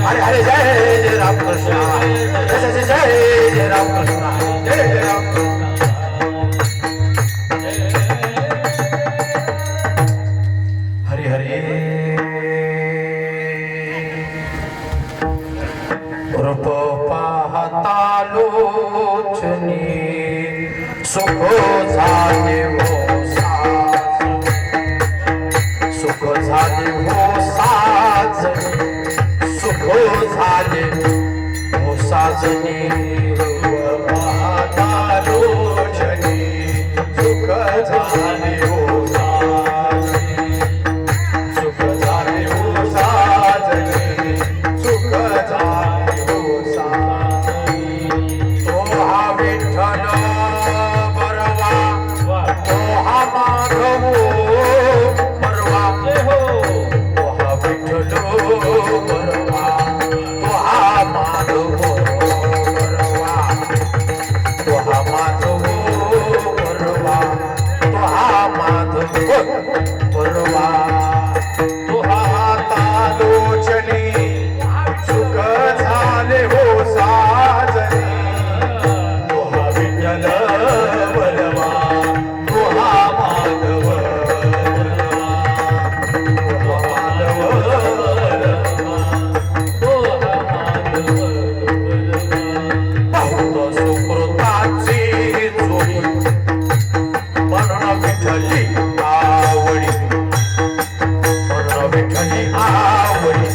हरे हरे जय जय राम कृष्ण जय जय जय राम कृष्ण जय जय राम कृष्ण हरे हरे रूप पाहता लोचनी सुख झाले हो साज सुख झाले हो साज सुख झाले हो साजनी रूप पाहता लोचनी सुख झाले हो साजनी सुख झाले हो साजनी सुख झाले हो साजनी तो हा विठ्ठल बरवा तो हा माधव बरवा तो हा विठ्ठल बरवा तो हा माधव बरवा तो हा माधव बरवा तो हा माधव बरवा तो हाता लोचनी सुख झाले हो साजनी तो हा विठ्ठल बरवा तो हा माधव बरवा तो हा माधव बरवा तो हा माधव बहुत सुकृताची चोरी म्हणून विठ्ठली आवडी म्हणून विठ्ठली आवडी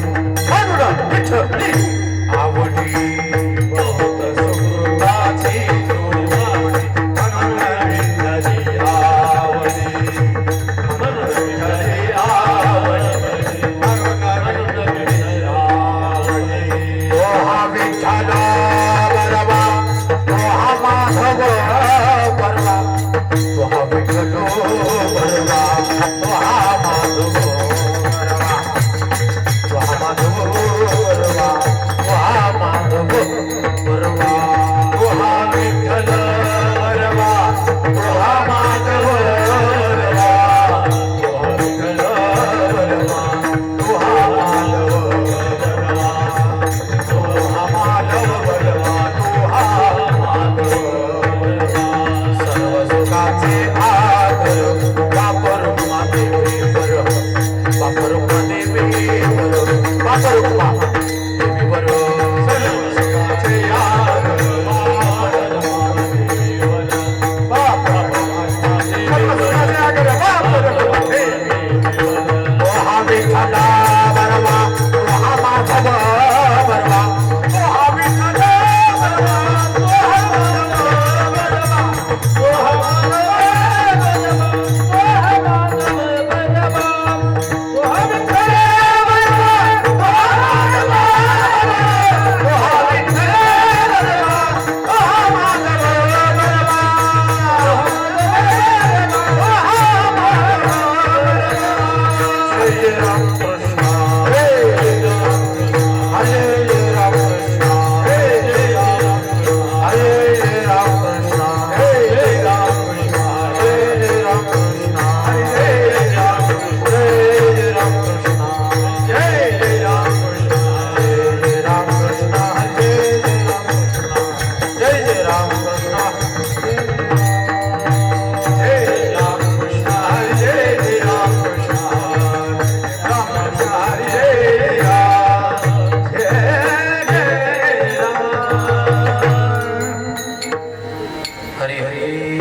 म्हणून विठ्ठली आवडी बहुत सुकृताची चोरी म्हणून विठ्ठली आवडी म्हणून विठ्ठली आवडी म्हणून विठ्ठली आवडी तो हा विठ्ठल बरवा तो हा माधव बरवा तो हा विठ्ठल बरवा तो हा माधव बरवा तो हा माधव बरवा तो हा माधव बरवा तो हा विठ्ठल बरवा तो हा माधव बरवा तो हा विठ्ठल बरवा तो हा माधव बरवा तो हा माधव बरवा तो हा माधव बरवा सर्व सुखाचे आदर वापर माते बर वापर माते बर वापर देवी बर सर्व सुखाचे आदर वापर माते बर वापर माते बर वापर देवी बर तो हा विठ्ठला बरवा तो हा माधव बरवा तो हा विठ्ठला बरवा तो हा माधव बरवा तो हा माधव हरी हरी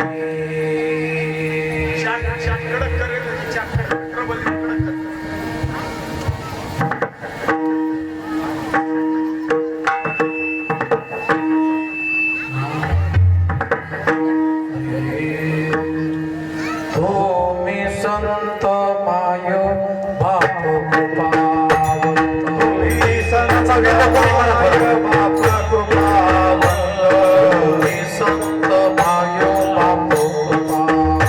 तुम्ही संत माय बाप कृपावंत तुम्ही संत माय बाप कृपावंत तुम्ही संत माय बाप कृपावंत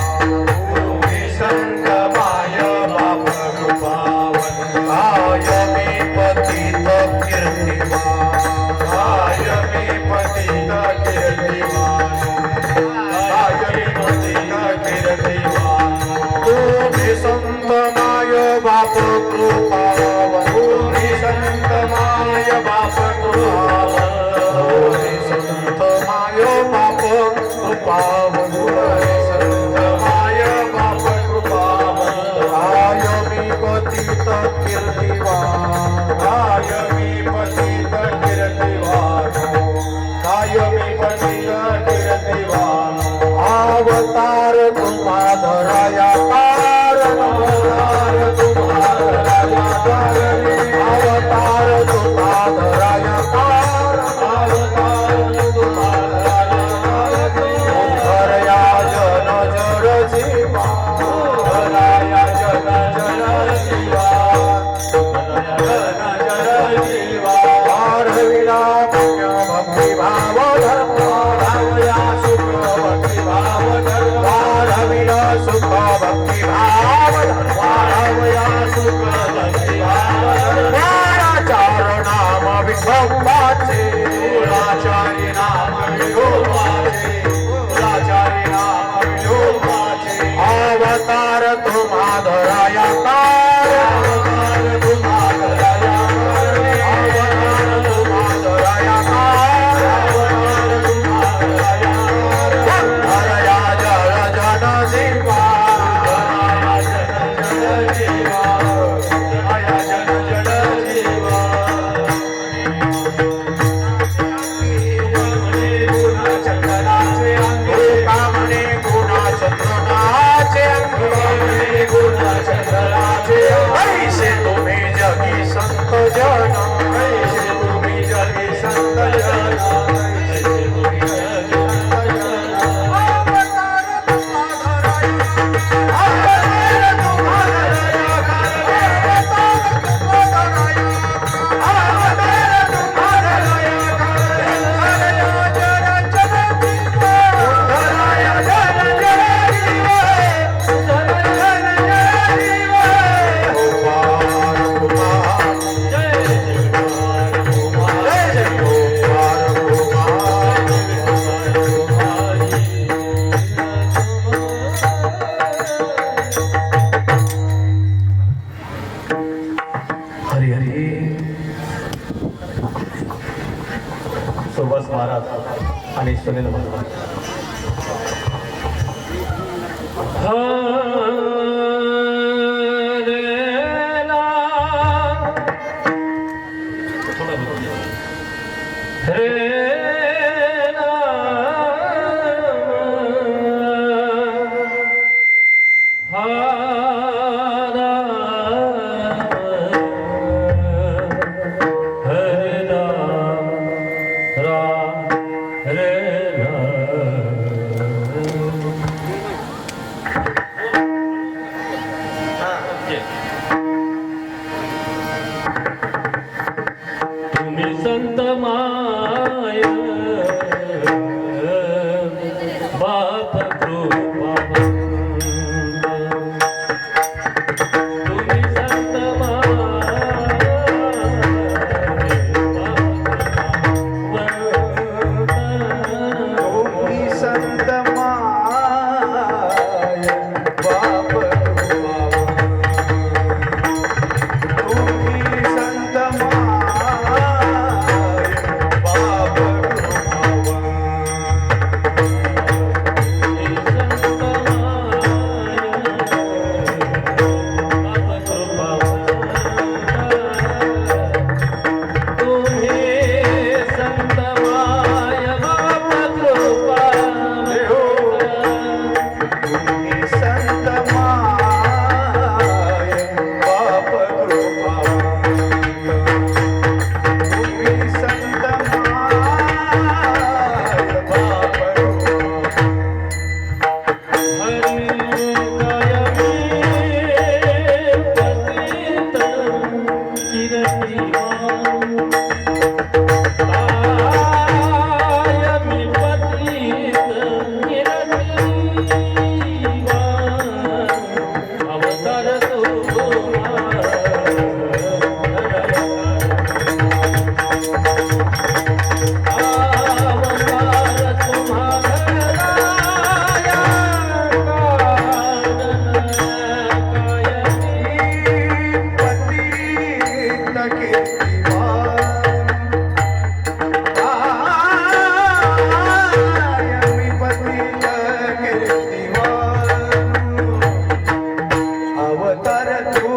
तुम्ही संत माय बाप कृपावंत काय मी पतित कीर्तिमान काय मी पतित कीर्तिमान काय मी पतित कीर्तिमान तुम्ही संत माय बाप कृपावंत तुम्ही संत माय बाप कीर्तिवान कायमी पतित कीर्तिवानो कायमी पतित कीर्तिवानो अवतार तुम्हा धराया कारण अवतार तुम्हा धराया कारणे अवतार तुम्हा धराया कारण अवतार तुम्हा धराया कारणे धरया जन जड जीवा धराया जन जन जीवा धराया जन जन जीवा वाढविला पुण्य भक्ती भाव धर्म भावया सुख भक्ती भाव धर्म वाढविला सुख भक्ती भाव धर्म भावया सुख भक्ती भाव धर्म चार नाम विठोबाचे कुलाचारी नाम विठोबाचे कुलाचारी नाम विठोबाचे अवतार तुम्हा धराया कारण अवतार तुम्हा धराया कारणे अवतार तुम्हा धराया कारण अवतार तुम्हा धराया कारणे धरया जळ जन जीवा धराया जन जन जीवा धराया जन जन जीवा चंदनाचे अंगे कामने गुणा चंद्रनाचे अंगे गुणचंद्राचे ऐसे तुम्ही जगी संत जन ऐसे तुम्ही जगी संत जन ऐसे तुम्ही जगी संत जन अवतार तुम्हा धराया अवतार तुम्हा धराया कारणे अवतार तुम्हा धराया अवतार तुम्हा धराया कारणे धरया जळ जन जीवा धराया जन जन जीवा धराया जन जन जीवा कुमार कुमार जय जगवान कुमार जय कुमार कुमार हरी हरी सुभाष महाराज आणि सुनील महाराज तुम्ही संत माय बाप कृपा तुम्ही संत तुम्ही संत माय बाप तुम्ही संत माय बाप तुम्ही संत माय बाप कृपा तुम्ही संत माय बाप कृपा अवतार तू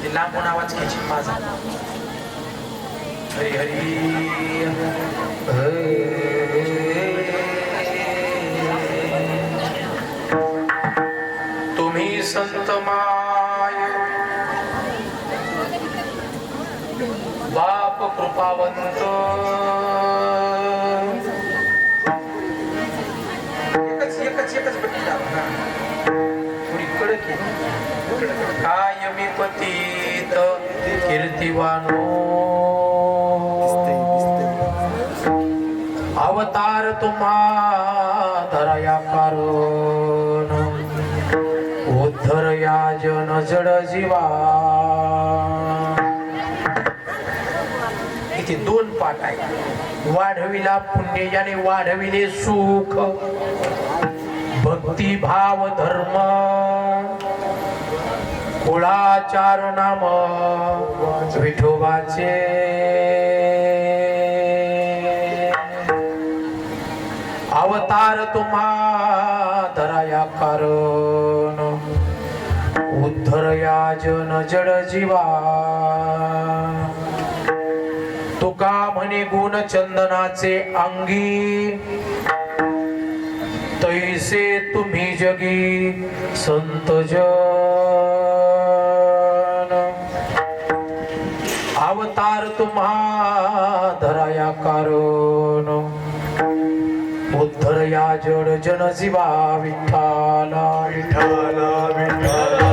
ते लांबून आवाज घ्यायची माझा हरी हरी तुम्ही संत माय बाप कृपावंत एकच पट्टी लावा थोडी कडक आहे काय मी पतित कीर्तिवानो अवतार तुम्हा धराया कारण उद्धर या जन जड जीवा इथे दोन पाठ आहे वाढविला पुण्य याने वाढविले सुख भक्ती भाव धर्म कुळाचार नाम विठोबाचे अवतार तुम्हा धराया कारण उद्धर या जन जड जीवा तुका म्हणे गुण चंदनाचे अंगी तैसे तुम्ही जगी संत जन अवतार तुम्हा धराया कारण उद्धर या जड जन जीवा विठ्ठला विठ्ठला विठ्ठला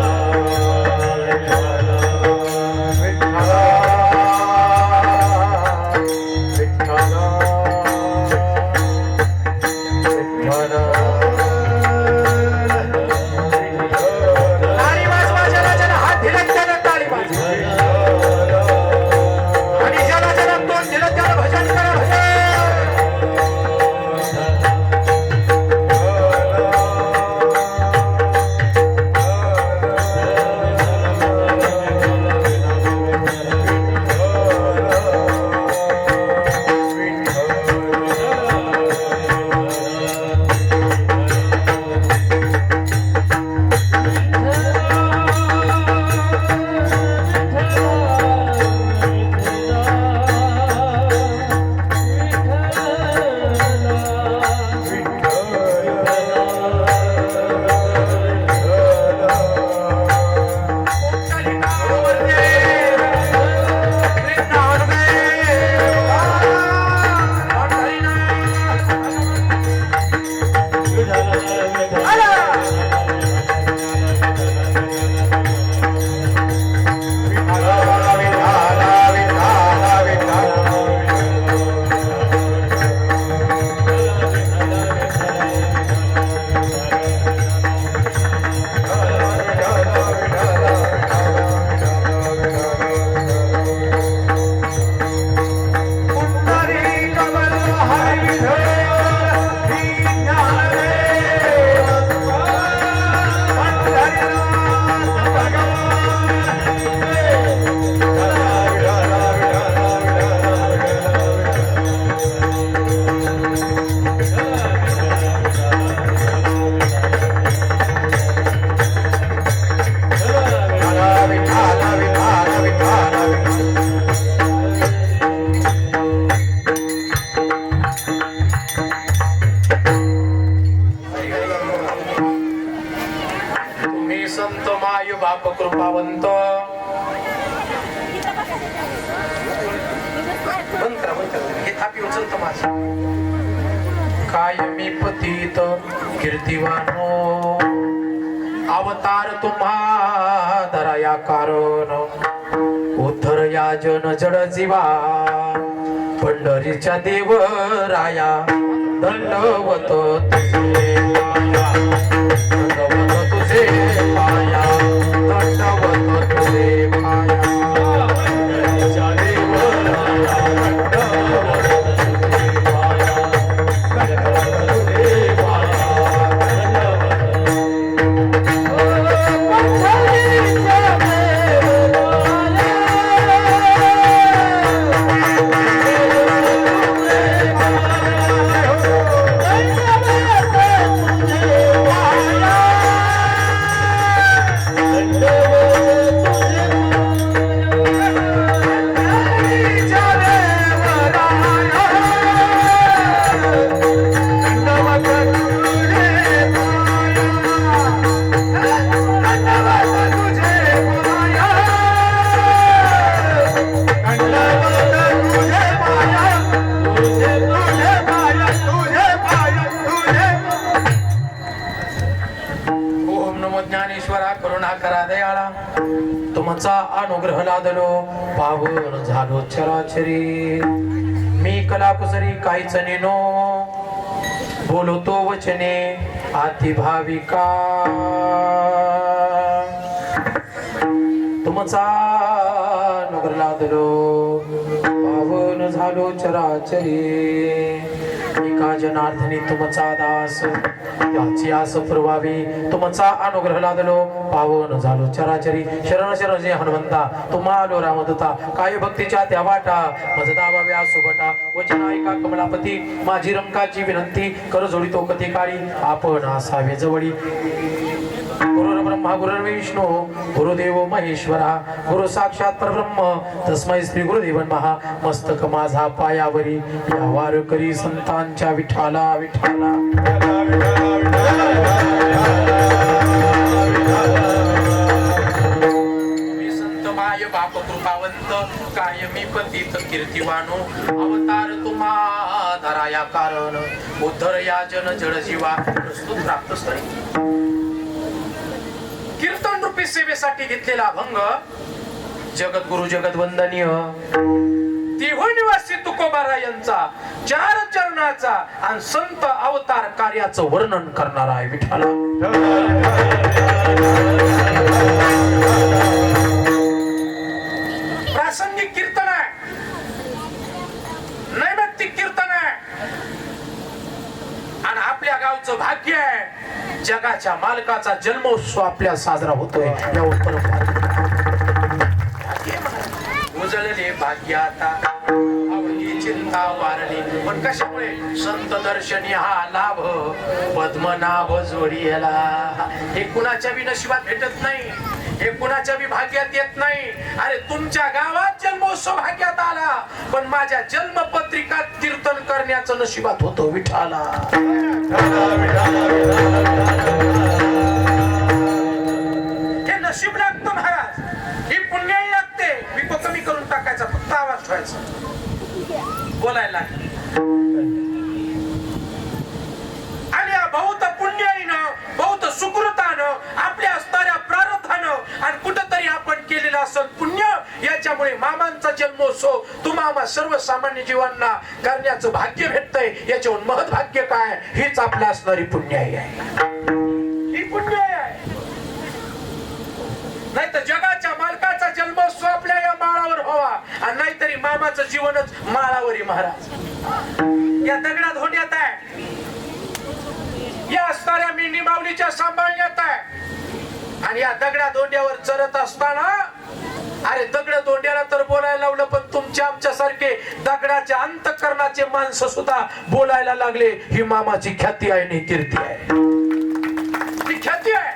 कृपावंत हे थापी उचलत माझ काय मी पतित कीर्तिवानो अवतार तुम्हा धराया कारण उद्धर या जन जड जीवा पंढरीच्या देव राया दंडवत तुझे पाया दंडवत तुझे पाया दंडवत तुझे पाया पंढरीच्या देव राया दंडवत तुझे पाया दंडवत तुझे पाया करा दयाळा, तुमचा अनुग्रह लादलो पावन झालो चराचरी. मी कलाकुसरी काहीच नेनो, बोलतो वचने अति भाविका. तुमचा अनुग्रह लादलो पावन झालो चराचरी. एका जनार्दनी तुमचा दास, त्याची आस पुरवावी. तुमचा अनुग्रह लादलो पावन झालो चराचरी. शरण शरण जे हनुमंता, तुम्हा आलो रामदूता. काय भक्तीच्या त्या वाटा, मज दाबावे आसुभटा. वचन ऐका कमलापती, माझी रंकाची विनंती. कर जोडितो कधी काळी, आपण असावे जवळी. गुरुर् ब्रह्मा गुरुर्विष्णू गुरुदेव महेश्वरा. गुरु साक्षात परब्रह्म तस्मै श्री गुरुदेव नमः. मस्तक माझा पायावरी, या वारकरी संतांच्या विठाला विठाला. मी संत माय बाप कृपावंत, कायमी पतित कीर्तिवानो. अवतार तुम्हा धराया कारण, उद्धर या जन जड जीवा. प्रस्तुत प्राप्त स्थळी कीर्तन रूपी सेवेसाठी घेतलेला अभंग जगद्गुरु जगद्वंदनीय तिहो निवासी तुकोबारा यांचा 4 चरणाचा आणि संत अवतार कार्याचं वर्णन करणारा आहे विठ्ठला. प्रासंगिक कीर्तन आहे, नैमित्तिक कीर्तन आहे आणि आपल्या गावचं भाग्य आहे. जगाच्या मालकाचा जन्मोत्सव आपल्या साजरा होतोय. यावर उजळले भाग्य आता, अवघी चिंता वारली. पण कशामुळे? संत दर्शनी हा लाभ, पद्मनाभ जोडी याला. हे कुणाच्या बी नशिबात भेटत नाही, हे कुणाच्या बी भाग्यात येत नाही. अरे तुमच्या गावात जन्मोत्सव भाग्यात आला, पण माझ्या जन्मपत्रिकात कीर्तन करण्याचं नशिबात होतं विठाला. हे नशीब लागतं महाराज, ही पुण्याई लागते. विको कमी करून टाकायचा, फक्त आवाज ठेवायचा, बोलायला. आणि या बहुत पुण्याईनं, बहुत सुकृतानं, आपल्या असणाऱ्या प्रारब्धानं आणि कुठंतरी आपण केलेलं असं पुण्य, याच्यामुळे मामांचा जन्मोत्सव तुम्हा सर्वसामान्य जीवांना करण्याचं भाग्य भेटतंय. याच्यावर महत् भाग्य काय? हीच आपल्या असणारी पुण्याई आहे. ही पुण्याई आहे. नाही तर जगाच्या मालकाचा जन्मोत्सव आपल्या या माळावर व्हावा, आणि नाहीतरी मामाचं जीवनच माळावरी महाराज. या दगडात होण्यात आहे, या असणाऱ्या मेंढी माऊलीच्या सांभाळण्यात आहे. आणि या दगडा दोंड्यावर चरत असताना, अरे दगड दोंड्याला तर बोलायला लावलं, पण तुमच्या आमच्या सारखे दगडाच्या अंतःकरणाचे माणसं सुद्धा बोलायला लागले. ही मामाची ख्याती आहे, नाही कीर्ती आहे. ही ख्याती आहे,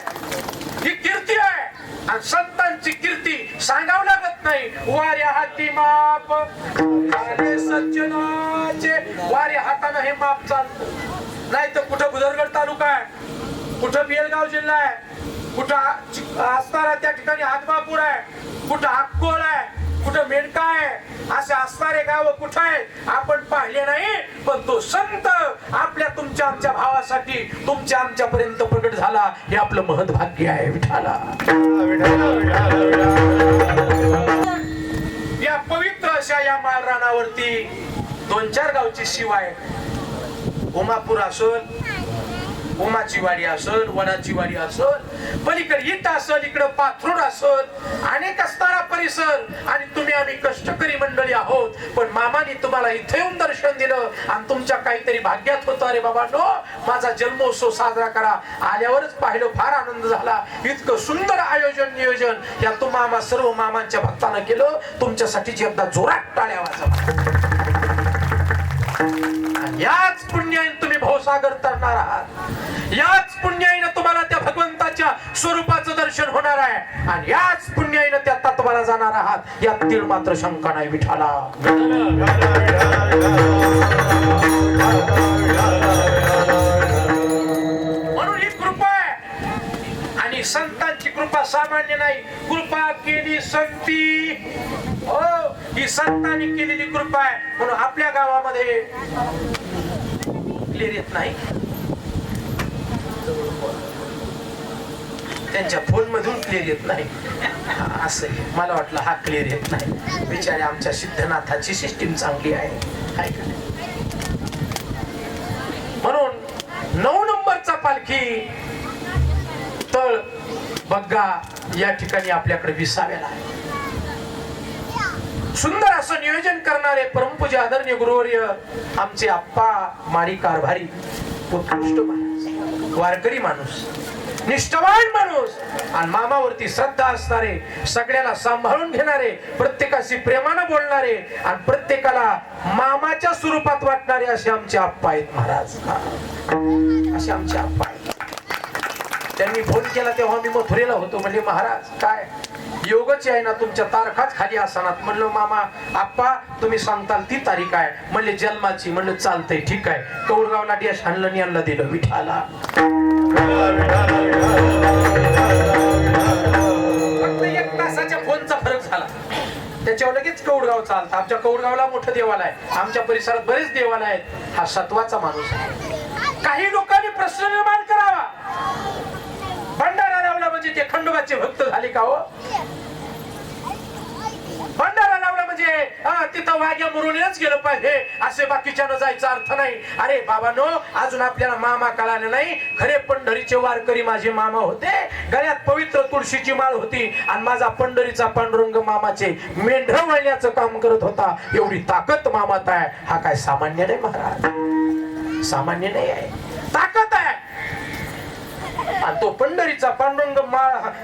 ही कीर्ती आहे. आणि संतांची कीर्ती सांगावं लागत नाही. वाऱ्या हाती माप झाले सज्जनाचे, वाऱ्या हातानं हे माप चालतं. नाही तर कुठं भुदरगड तालुका आहे, कुठं बेलगाव जिल्हा आहे, कुठं असणारा त्या ठिकाणी हातमापूर आहे, कुठं अक्कोळ आहे, कुठं मेंढका आहे. असे असणारे गाव कुठं आहेत आपण पाहिले नाही. पण तो संत आपल्या तुमच्या आमच्या भावासाठी तुमच्या आमच्या पर्यंत प्रगट झाला. हे आपलं महत् भाग्य आहे विठाला. या पवित्र अशा या माळरानावरती 2-4 गावची शिवा आहे. उमापूर असल, उमाची वाडी असल, वनाची वाडी असल, पलीकडे इट असल, इकडे पाथरूड असल, अनेक असणारा परिसर. आणि तुम्ही आम्ही कष्टकरी मंडळी आहोत, पण मामाने तुम्हाला इथे येऊन दर्शन दिलं आणि तुमच्या काहीतरी भाग्यात होतं. अरे बाबा नो, माझा जन्मोत्सव साजरा करा. आल्यावरच पाहिलं, फार आनंद झाला. इतकं सुंदर आयोजन नियोजन या तुम्हा सर्व मामांच्या भक्तांना केलं. तुमच्यासाठी एकदा जोरात टाळ्या वाजवा. याच पुण्याईने तुम्ही भवसागर तरणार आहात. याच पुण्याईने तुम्हाला त्या भगवंताच्या स्वरूपाचं दर्शन होणार आहे. आणि याच पुण्याईने त्या तत्वाला जाणार आहात. यात तीळ मात्र शंका नाही विठाला. म्हणून ही कृपा आहे. आणि संतांची कृपा सामान्य नाही. कृपा केली संती, हो, ही संतांनी केलेली कृपा आहे. म्हणून आपल्या गावामध्ये क्लिअर येत नाही. त्यांच्या फोन मधून क्लिअर येत नाही. असं आहे. मला वाटलं हा क्लिअर येत नाही. बिचारे आमच्या सिद्धनाथाची सिस्टीम चांगली आहे, काय का नाही? म्हणून 9 नंबरचा पालखी तळ बग्गा या ठिकाणी आपल्याकडे विसाव्याला आहे. सुंदर असं नियोजन करणारे परमपूज्य आदरणीय गुरुवर्य आमचे आप्पा माडी कारभारी, उत्कृष्ट माणूस, वारकरी माणूस, निष्ठावान माणूस आणि मामावरती श्रद्धा असणारे, सगळ्याला सांभाळून घेणारे, प्रत्येकाशी प्रेमानं बोलणारे आणि प्रत्येकाला मामाच्या स्वरूपात वाटणारे असे आमचे आप्पा आहेत महाराज. असे आमचे आप्पा आहेत. त्यांनी फोन केला तेव्हा मी मथुरेला होतो. म्हणजे महाराज काय योगच आहे ना, तुमच्या तारखाच खाली असणार. म्हणलं मामा आप्पा तुम्ही सांगताल ती तारीख आहे. म्हणले जन्माची. म्हणलं चालतंय ठीक आहे. कौडगावला डॅश आणलं यांना दिलं विठाला. फक्त 1 तासाच्या फोनचा फरक झाला, त्याच्यावर लगेच कौडगाव चालतं. आमच्या कौडगावला मोठं देवालय आहे, आमच्या परिसरात बरेच देवालय आहेत. हा 7वाचा माणूस आहे. काही लोकांनी प्रश्न निर्माण करावा, भंडारा लावला म्हणजे ते खंडोबाचे भक्त झाले का हो? भंडारा लावला म्हणजे तिथं वाघ्या मुरुणीच गेलं पाहिजे असे बाकीच्यानं जायचा अर्थ नाही. अरे बाबांनो, अजून आपल्याला मामा कळाले नाही. खरे पंढरीचे वारकरी माझे मामा होते. गळ्यात पवित्र तुळशीची माळ होती आणि माझा पंढरीचा पांडुरंग मामाचे मेंढर वळण्याचं काम करत होता. एवढी ताकद मामात आहे. हा काय सामान्य नाही महाराज, सामान्य नाही आहे, ताकद आहे. आणि तो पंढरीचा पांडुरंग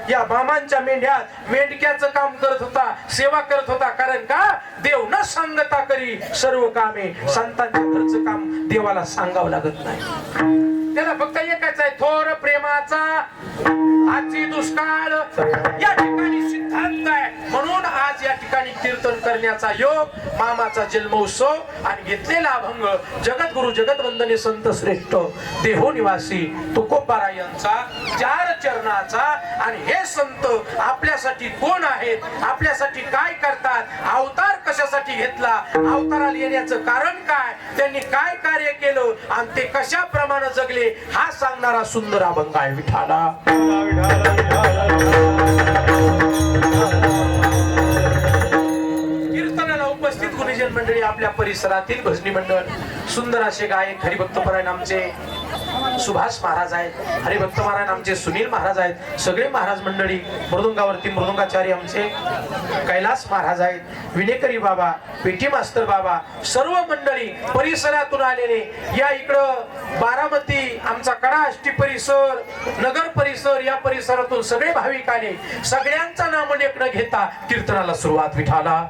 या मामांच्या मेंढक्याचं काम करत होता, सेवा करत होता. कारण का देव न सांगता करी सर्व कामे. संतांच्या घरचं काम देवाला सांगावं लागत नाही. त्याला फक्त एकच आहे, थोर प्रेमाचा आजची दुष्काळ. या ठिकाणी सिद्धांत आहे. म्हणून आज या ठिकाणी कीर्तन करण्याचा योग, मामाचा जन्मोत्सव आणि घेतलेला अभंग जगद्गुरु जगदवंदनीय संत श्रेष्ठ देहो निवासी तुकोबाराय यांचा 4 चरणाचा. आणि हे संत आपल्यासाठी कोण आहेत, आपल्यासाठी काय करतात, अवतार कशासाठी घेतला, अवताराला येण्याचं कारण काय, त्यांनी काय कार्य केलं आणि ते कशाप्रमाणे जगले हा सांगणारा सुंदर अभंग आहे विठाला. कीर्तनाला उपस्थित गुरुजन मंडळी, आपल्या परिसरातील भजनी मंडळ, सुंदर असे गायक हरिभक्तपरायण आमचे सुभाष महाराज आहेत, हरिभक्त महाराज आमचे सुनील महाराज आहेत, सगळे महाराज मंडळी, मृदुंगावरती मृदुंगाचार्य आमचे कैलास महाराज आहेत, विनेकरी बाबा, पेटी मास्तर बाबा, सर्व मंडळी परिसरातून आलेले. या इकडं बारामती आमचा कडा आष्टी परिसर, नगर परिसर, या परिसरातून सगळे भाविक आले. सगळ्यांचा नामोल्लेख न घेता कीर्तनाला सुरुवात विठाला.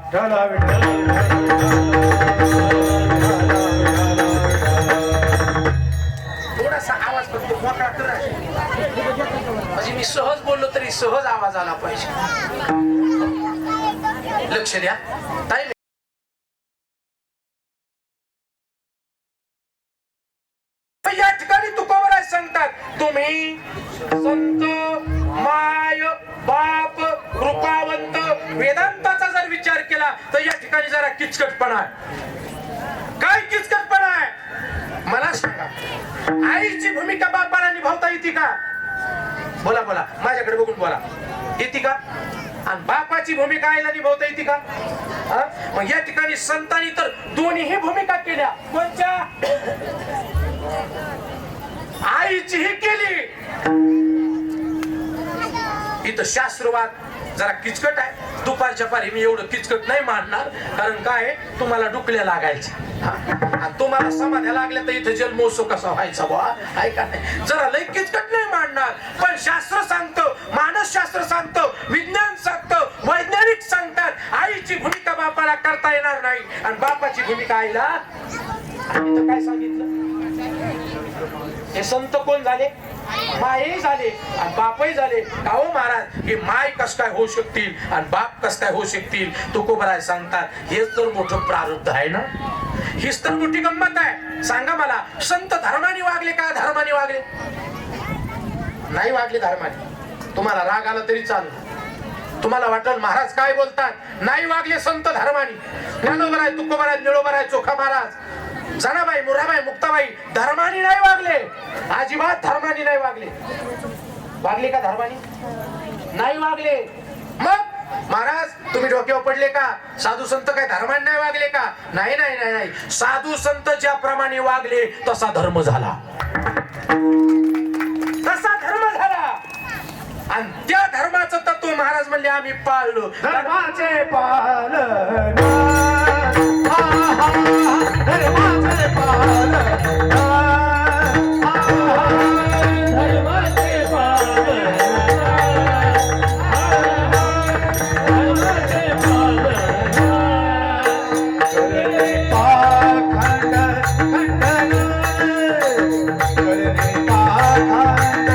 थोडासा आवाज फक्त मोठा करा, म्हणजे मी सहज बोललो तरी सहज आवाज आला पाहिजे. लक्ष द्या ताई. या ठिकाणी तुकोबाराय सांगतात, तुम्ही संत माय बाप कृपावंत वेदांताचा जर विचार केला तर या ठिकाणी जरा किचकटपणा आहे. काय किचकटपणा आहे मला सांगा. आईची भूमिका बापाला निभावता येते का? बोला बोला, माझ्याकडे बघून बोला, येते का? आणि बापाची भूमिका आईला निभावता येते का? मग या ठिकाणी संतांनी तर दोन्हीही भूमिका केल्या. कोणत्या? आईचीही केली. इथं शास्त्रवाद जरा किचकट आहे. दुपारच्या पारी मी एवढं किचकट नाही मानणार, कारण काय तुम्हाला डुकल्या लागायच्या, तुम्हाला समाध्या लागल्या तर इथं जन्मोत्सव कसा व्हायचा बुवा, आहे का नाही? जरा लय किचकट नाही मानणार. पण शास्त्र सांगतं, मानसशास्त्र सांगतं, विज्ञान सांगतं, वैज्ञानिक सांगतात, आईची भूमिका बापाला करता येणार नाही आणि बापाची भूमिका आईला. आणि इथं काय सांगितलं? हे संत कोण झाले? मायही झाले आणि बापही झाले. का हो महाराज, हे माय कस काय होऊ शकतील आणि बाप कस काय होऊ शकतील? तुकोबाराय सांगतात, हेच तर मोठं प्रारब्ध आहे ना, हीच तर मोठी गंमत आहे. सांगा मला, संत धर्माने वागले का धर्माने वागले? नाही वागले धर्माने. तुम्हाला राग आला तरी चालू, तुम्हाला वाटलं महाराज काय बोलतात, नाही वागले संत धर्माने. ज्ञानोबाराय, तुकोबाराय, निळोबाराय, चोखा महाराज, जनाबाई, मुराबाई, मुक्ताबाई धर्माने नाही वागले, अजिबात धर्माने नाही वागले. वागले का धर्माने? नाही वागले. मग महाराज तुम्ही डोक्यावर पडले का? साधू संत काय धर्माने नाही वागले का? नाही नाही नाही नाही, साधू संत ज्याप्रमाणे वागले तसा धर्म झाला, तसा धर्म झाला. आणि त्या धर्माचं तत्व महाराज म्हणले आम्ही पाळलो. धर्माचे पालन धर्माचे पालन धर्माचे पालन, धर्माचे पालन. पाखंड खंडन करणे पाखंड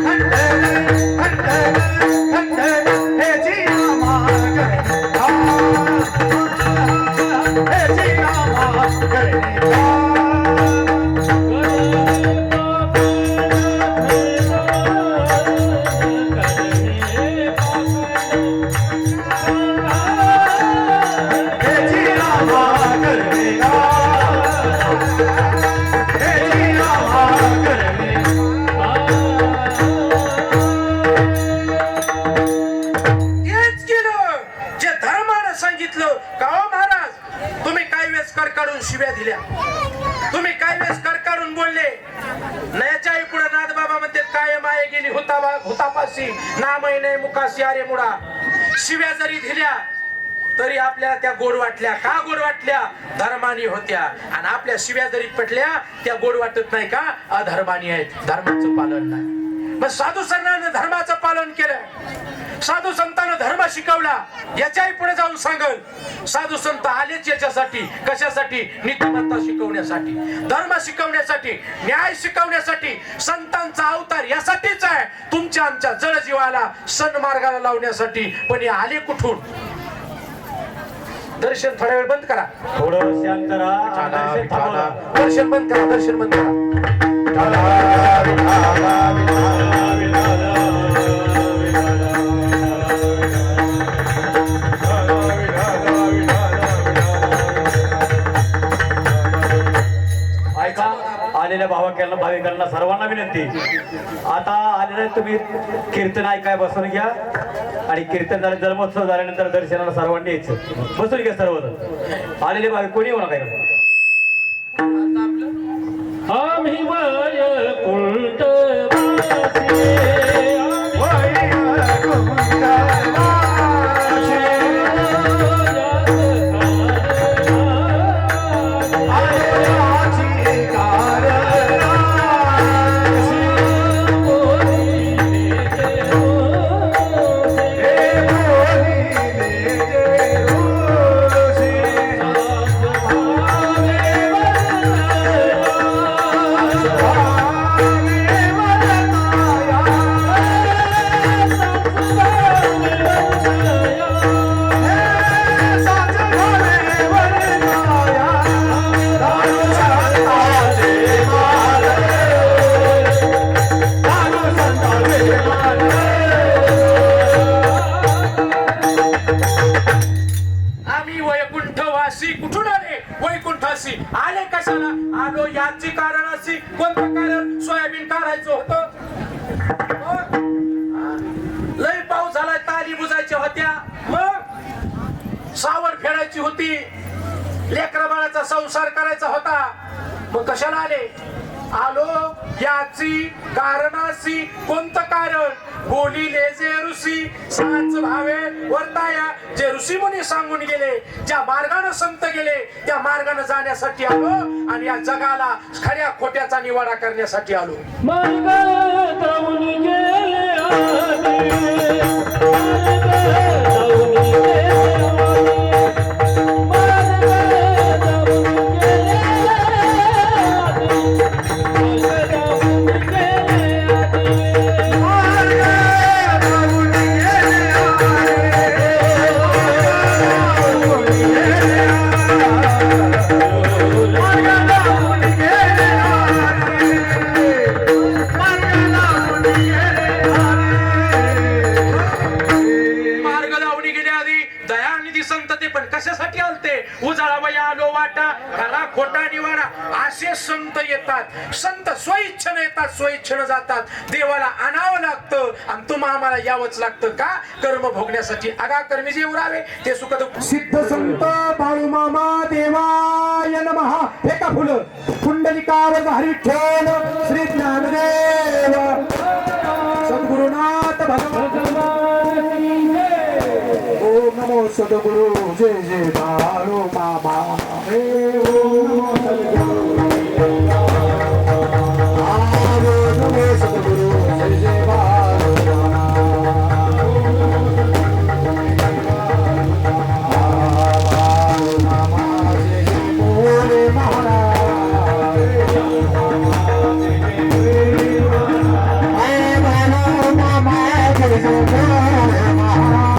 खंडन खंडन खंडन हे जिया मागणे हे जिया मागणे तेच केलं जे धर्मानं सांगितलं. का हो महाराज तुम्ही काय वेळेस कर काढून शिव्या दिल्या, तुम्ही काय वेळेस कर काढून बोलले. नयाच्याही पुढे नाथ बाबा म्हणते काय माये गेली हुतापाशी ना महिने मुखाशी अरे मुडा. शिव्या जरी दिल्या तरी आपल्याला त्या गोड वाटल्या. का गोड वाटल्या? धर्मानी होत्या. आणि आपल्या शिव्या जरी पटल्या त्या गोड वाटत नाही का? अधर्मानी आहेत, धर्माचं पालन नाही. मग साधू संतांनं धर्माचं पालन केलं, साधू संतांनं धर्म शिकवला. याच्याही पुढे जाऊन सांगल साधू संत आलेच याच्यासाठी. कशासाठी? नीतिमत्ता शिकवण्यासाठी, धर्म शिकवण्यासाठी, न्याय शिकवण्यासाठी. संतांचा अवतार यासाठीच आहे, तुमच्या आमच्या जळजीवाला सन्मार्गाला लावण्यासाठी. पण हे आले कुठून? दर्शन थोडा वेळ बंद करा, थोडं शांत राहा. दर्शन थांबवा. दर्शन बंद करा, दर्शन बंद करा. ऐका, आलेल्या भाविकांना सर्वांना विनंती, आता आलेल्या तुम्ही कीर्तन ऐकाय बसून घ्या. आणि कीर्तन झालं, जन्मोत्सव झाल्यानंतर दर्शनाला सर्वांनी यायचं. बसून घ्या सर्वजण. आलेले भाविक कोणी होणार काय? आम्ही वैकुंठ वासी, आम्ही वैकुंठवासी. कुठून आले? वैकुंठासी. आले कशाला? आलो याची कारण अशी. कोणतं कारण? सोयाबीन काढायचं होतं. लय पाऊस झालाय, ताली बुजायच्या होत्या. मग सावड फेडायची होती, लेकरा बाळाचा संसार करायचा होता. मग कशाला आले? आलो याची कारणाशी. कोणतं कारण? बोलिले जे ऋषी साच भावे वर्ताया. जे ऋषी मुनी सांगून गेले, ज्या मार्गाने संत गेले त्या मार्गाने जाण्यासाठी आलो. आणि या जगाला खऱ्या खोट्याचा निवाडा करण्यासाठी आलो. मार्ग जाऊन गेले आधी, मार्ग जाऊन गेले आधी, मार्ग जाऊन गेले आधी, मार्ग जाऊन गेले आधी. मार्ग वाटा खरा खोटा निवाडा असे संत येतात. संत स्वइच्छेने येतात, स्वइच्छेने जातात. देवाला आणावं लागतं आणि तुम्हा आम्हाला यावंच लागतं. का? कर्म भोगण्यासाठी. आगा कर्मी जे उरावे ते सुख दुःख. सिद्ध संत बाळू मामा देवाय नमः. फेका फुलं कुंडलिकावर हरिठ्ठल श्री ज्ञानदेव सद्गुरुनाथ भगवान ओम नमो सद्गुरु जय जय बाळू मामा. ओम नमो सद्गुरु सद्गुरु जय जय बाळू मामा. जय जय भोले महाराज. बाळू मामा जय जय भोले महाराज.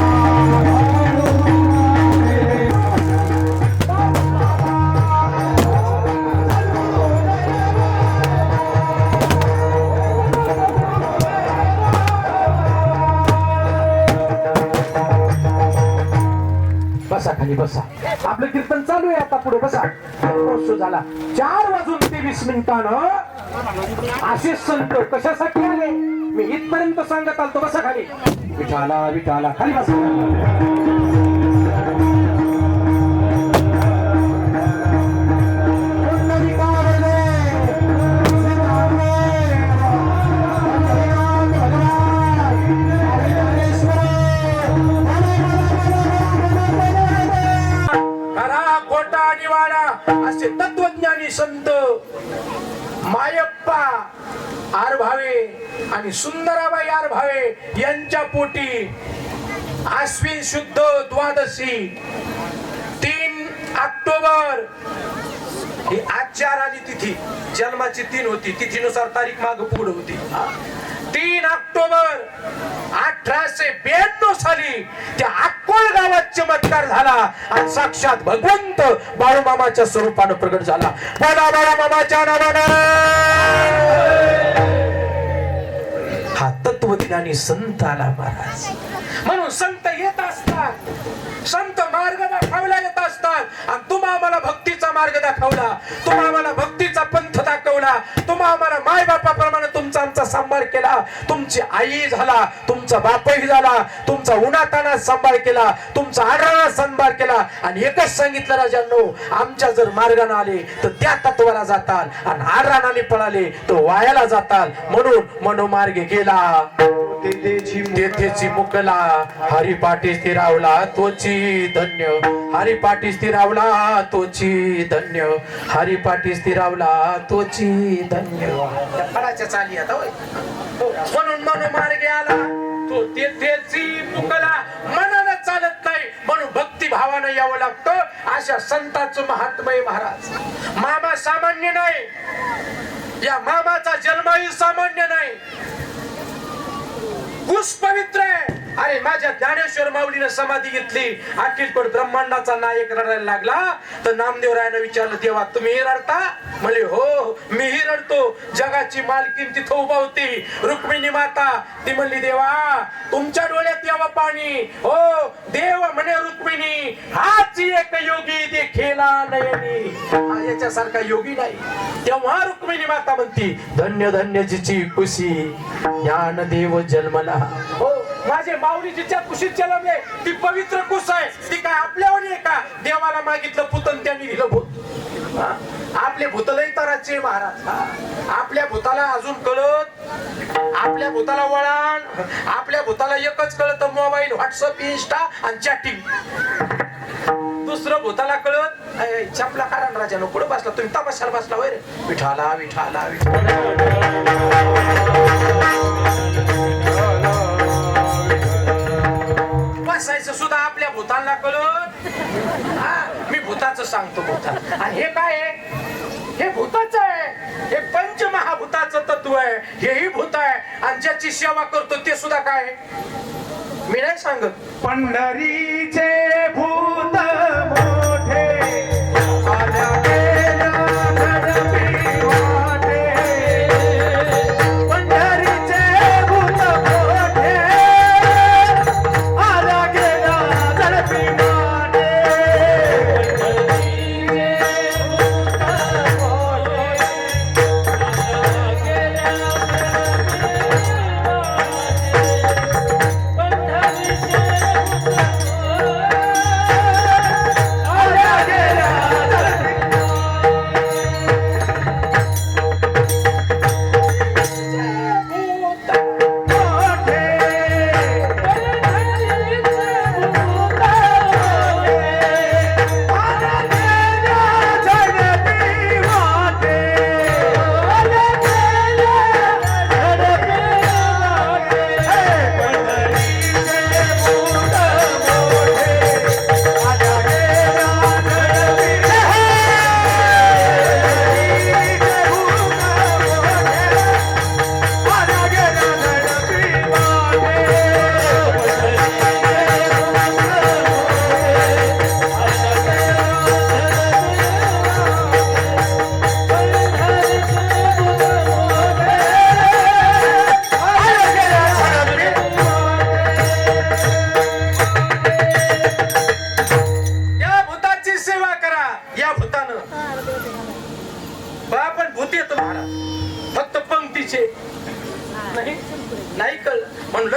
बसा खाली बसा. आपलं कीर्तन चालू आहे आता. पुढे बसा. महोत्सव झाला 4 वाजून 23 मिनिटानं. असे संत कशासाठी आले मी इथपर्यंत सांगत आलतो. बसा खाली. विठाला विठाला खाली बसा. खरा खोटा निवाडा असे तत्वज्ञानी संत मायप्पा आरभावे आणि सुंदराबाई आरभावे यांच्या पोटी आश्विन शुद्ध द्वादशी 3 ऑक्टोबर ही आचार आली तिथी. जन्माची 3 होती. तिथीनुसार तारीख माग पुढे होती. 3 ऑक्टोबर 1892 साली त्या अक्कोळ गावात चमत्कार झाला आणि साक्षात भगवंत बाळूमामाच्या स्वरूपानं प्रगट झाला. बोला बाळूमामाच्या नावानं. हा तत्वज्ञानी संत आला महाराज. म्हणून संत येत असतात. संत मार्ग दाखवला येत असतात. आणि तुम्हा आम्हाला भक्तीचा मार्ग दाखवला. तुम्हा आम्हाला भक्तीचा पंथ दाखवला. तुम्हा आम्हाला माय बापाप्रमाणे तुमचा आमचा सांभाळ केला. तुमची आई झाला, तुमचा बापही झाला, तुमचा उन्हातानात सांभाळ केला, तुमचा आढळानात सांभाळ केला. आणि एकच सांगितलं राजांनो, आमच्या जर मार्गाने आले तर त्या तत्वाला जाताल आणि आढळानाने पळाले तर वायाला जाताल. म्हणून मनोमार्गे गेला तेथेची मुकला. हरिपाठी स्थिरावला तोची धन्य. हरिपाठी स्थिरावला तोची धन्य. हरिपाठी स्थिरावला तोची धन्य. फळाच्या चाली आता होय. म्हणून मनोमार्गे आला तो तेथेची मुकला. मनानं चालत नाही म्हणून भक्ती भावानं यावं लागतं. अशा संतांचं महात्म्य महाराज. मामा सामान्य नाही. या मामाचा जन्मही सामान्य नाही. कुश पवित्र आहे. अरे माझ्या ज्ञानेश्वर माऊलीने समाधी घेतली. अखिलपट ब्रह्मांडाचा नायक रडायला लागला तर नामदेवरायानं विचारलं, देवा तुम्ही रडता? म्हणले हो मीही रडतो. जगाची मालकीन तिथं उभा होती रुक्मिणी माता. ती म्हणली देवा तुमच्या डोळ्यात यावं पाणी. हो देव म्हणे रुक्मिणी हाच एक योगी देखेला नयनी. हा याच्यासारखा योगी नाही. तेव्हा रुक्मिणी माता म्हणती धन्य धन्य जिची कुशी ज्ञानदेव जन्मला. हो माझे माऊली जिच्या कुशीत जन्मले ती पवित्र कुश आहे. ती काय आपल्यावर आहे का? देवाला मागितलं पुतन त्यांनी दिलं भूत. आपले भूत लय तराचे महाराज. आपल्या भूताला अजून कळत, आपल्या भूताला वळण, आपल्या भूताला एकच कळत मोबाईल, व्हॉट्सअप, इंस्टा आणि चॅटिंग. दुसरं भूताला कळत चपला कारण राजा नो कुठं बसला तुम्ही तमाशाला बसला वैर. विठाला विठाला बसायचं सुद्धा आपल्या भूताला कळत. मी भूताचं सांगतो भूताला. आणि हे काय आहे? हे भूताच आहे. हे पंचमहाभूताचं तत्व आहे. हेही भूत आहे. आणि ज्याची सेवा करतो ते सुद्धा काय मी नाही सांगत. पंढरीचे भूत मोठे आल्या गेल्या घडपी वाटे. पंढरीचे भूत मोठे आल्या गेल्या घडपी वाटे. पंढरीचे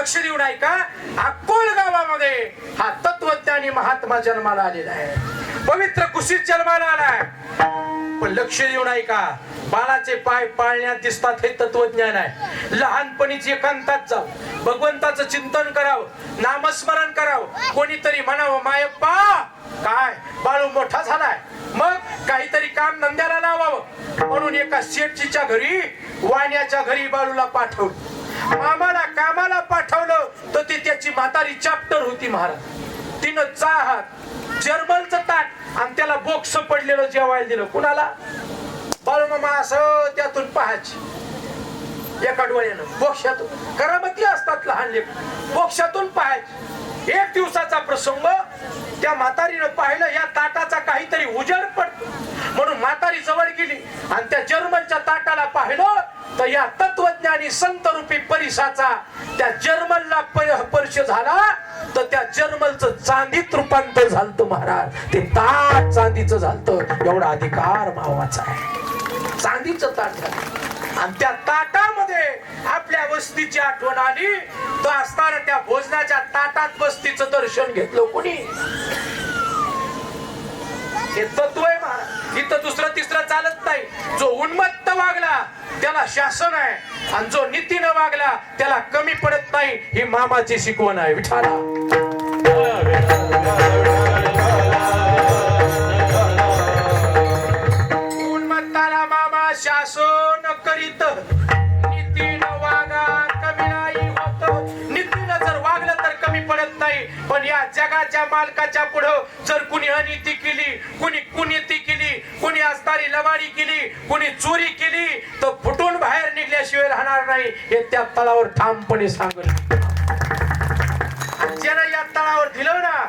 लक्ष देऊन ऐका, अक्कोल गावामध्ये हा तत्वज्ञानी महात्मा जन्माला आलेला आहे, पवित्र कुशीत जन्माला आलाय. पण लक्ष देऊन ऐका, बाळाचे पाय पाळण्यात दिसतात हे तत्वज्ञान आहे. लहानपणीच एकांतात जाव, भगवंताचं चिंतन करावं, नामस्मरण करावं, कोणीतरी म्हणावं मायप्पा काय बाळू मोठा झालाय, मग काहीतरी काम धंद्याला लावावं म्हणून एका शेठजीच्या घरी, वाण्याच्या घरी बाळूला पाठवलं. मामाला कामाला पाठवलं तर ती त्याची म्हातारी चॅप्टर होती महाराज. तिनं चाहात जर्मनचं ताट आणि त्याला बोक्स पडलेलं जेवायला दिलं. कुणाला? बाळू मामा असं त्यातून पाहायची एका डोळ्यानं, बोक्शातून. करामती असतात लहान लेक, बोक्शातून पाहायची. एक दिवसाचा प्रसंग, त्या म्हातारीनं पाहिलं या ताटाचा काहीतरी उजेड पडतो म्हणून म्हातारी जवळ गेली आणि त्या जर्मनच्या ताटाला पाहिलं तर या तत्वज्ञानी संत रूपी परिसाचा त्या जर्मनला स्पर्श झाला तर त्या जर्मनचं चांदीत रूपांतर झालं महाराज. ते ताट चांदीचं झालं. एवढा अधिकार भावाचा आहे. चांदीचं ताट झालं आणि त्या ताटामध्ये आपल्या वस्तीची आठवण आली. तो असताना त्या भोजनाच्या ताटात वस्तीचं दर्शन घेतलं कोणी. हे तत्व आहे महाराज. इथं दुसरं तिसरं चालत नाही. जो उन्मत्त वागला त्याला शासन आहे आणि जो नीतीनं वागला त्याला कमी पडत नाही. ही मामाची शिकवण आहे विठाला. उन्मत्ताला मामा शासन करीत, नीतीनं वागा कमी नाही होत. नीतीनं जर वागलं तर कमी पडत नाही. पण या जगाच्या मालकाच्या पुढं जर कुणी अनिती केली, कुणी कुनीती केली, कुणी असणारी लबाडी केली, कुणी चोरी केली तर फुटून बाहेर निघल्याशिवाय राहणार नाही. हे त्या तळावर ठामपणे सांगत. ज्यानं या तळावर दिलं ना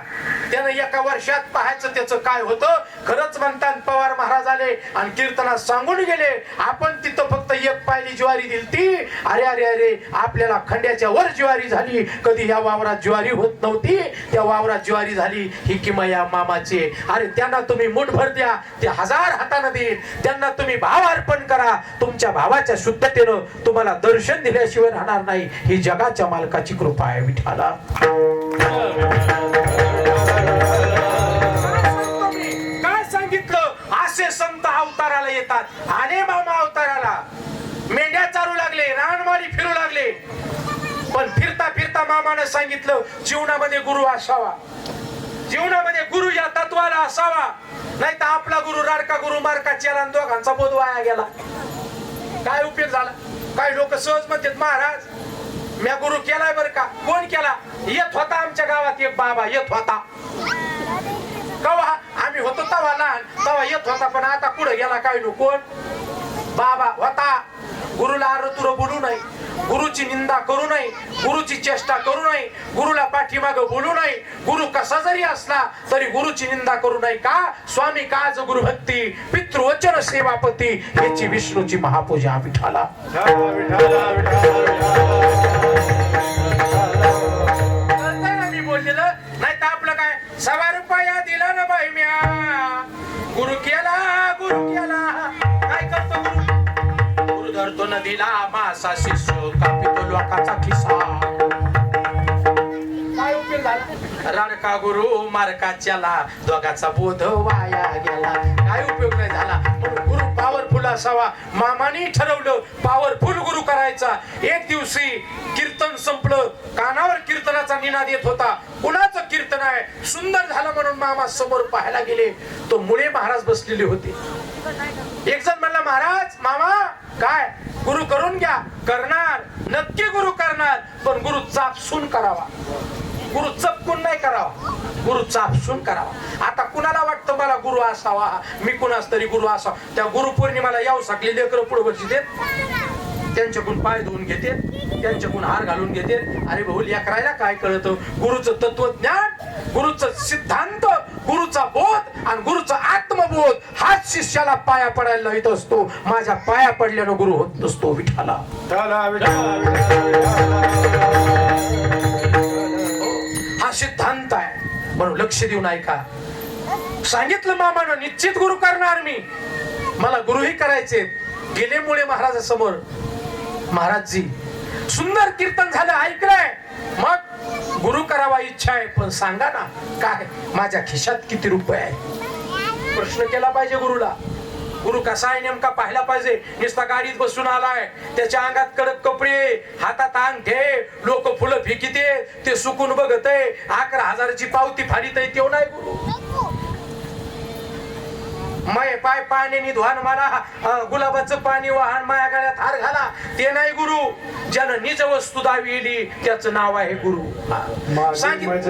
त्यानं एका वर्षात पाहायचं त्याचं काय होतं. खरंच म्हणतात पवार महाराज आले आणि कीर्तनात सांगून गेले, आपण तिथं फक्त एक पायली ज्वारी दिलती. अरे अरे अरे आपल्याला खंड्याच्या वर ज्वारी झाली. कधी या वावरात ज्वारी होत नव्हती, त्या वावरात ज्वारी झाली. ही किंमत या मामाची. अरे त्यांना तुम्ही मुठभर द्या, ते 1000 हातानं देईल. त्यांना तुम्ही भाव अर्पण करा. तुमच्या भावाच्या शुद्धतेनं तुम्हाला दर्शन दिल्याशिवाय राहणार नाही. ही जगाच्या मालकाची कृपा आहे विठाला. काय सांगितलं? असे संत अवताराला येतात. आले मामा अवताराला, मेंढ्या चालू लागले, रानमाळी फिरू लागले. पण फिरता फिरता मामाने सांगितलं जीवनामध्ये गुरु असावा, जीवनामध्ये गुरु या तत्वाला असावा. नाही तर आपला गुरु राडका गुरु मारका चेला दोघांचा बोध वाया गेला. काय उपयोग झाला? काही लोक सहज म्हणतात महाराज मी गुरु केलाय बर का. कोण केला? येत होता आमच्या गावात एक बाबा येत होता. कवा आम्ही होतो तवा लहान, तवा येत होता. पण आता कुठं गेला काय नो? कोण? बाबा होता. गुरुला आरतुर बोलू नये, गुरुची निंदा करू नये, गुरुची चेष्टा करू नये, गुरुला पाठीमाग बोलू नये. गुरु कसा जरी असला तरी गुरुची निंदा करू नये. का? स्वामी काज गुरु भक्ती, पितृवचन सेवापती, याची विष्णूची महापूजा विठाला. मी बोललेलं नाही तर आपलं काय 1.25 रुपया दिला ना बाई म्या, गुरु केला गुरु केला. काय करतो गुरु? गुरु धरतो नदीला मासा शिष्य कापितो लोकाचा खिसा. काय उपयोग झाला? राडका गुरु मारका चला, दोघाचा बोध वाया गेला. काय उपयोग नाही झाला. गुरु पॉवरफुल असावा. मामाने ठरवलं पॉवरफुल गुरु करायचा. एक दिवशी कीर्तन संपलं, कानावर कीर्तनाचा निनाद येत होता. कुणाचं कीर्तन आहे? सुंदर झालं म्हणून मामा समोर पाहायला गेले. तो मुळे महाराज बसलेले होते. एक जण म्हणला महाराज मामा काय गुरु करून घ्या. करणार, नक्की गुरु करणार, पण गुरु चापसून करावा. गुरु चपकून नाही करावा, गुरु चापसून करावा. आता कुणाला वाटतं मला गुरु असावा, मी कुणाच तरी गुरु असावा. त्या गुरु पौर्णिमेला याव साकले लेकरं पुढे बसली त्यांच्याकडून पाय धुवून घेते, त्यांच्याकडून हार घालून घेते. अरे भाऊ लेकरायला काय कळतं? गुरुचं तत्वज्ञान, गुरुचं सिद्धांत, गुरुचा बोध आणि गुरुचा आत्मबोध हाच शिष्याला पाया पडायला लावित असतो. माझ्या पाया पडल्यानं गुरु होत नसतो विठाला. हा सिद्धांत आहे. म्हणून लक्ष देऊन ऐका. सांगितलं मामानं निश्चित गुरु करणार मी, मला गुरुही करायचे. गेले मुळे महाराजासमोर. महाराजजी सुंदर कीर्तन झालं ऐकलंय. मग गुरु करावा इच्छा आहे, पण सांगा ना काय माझ्या खिशात किती रुपये आहे? प्रश्न केला पाहिजे गुरुला. गुरु कसा आहे नेमका पाहायला पाहिजे. नुसता गाडीत बसून आलाय, त्याच्या अंगात कडक कपडे, हातात अंगठे, लोक फुलं फेकीते, ते सुकून बघत आहे, 11,000ची पावती फाडीत आहे, तेव नाही गुरु. माय पाय पाण्याने धुवान मला गुलाबाचं पाणी वाहन माया गळ्यात हार घाला, ते नाही गुरु. ज्यानं निज वस्तू दाविली त्याचं नाव आहे गुरु. सांगितलं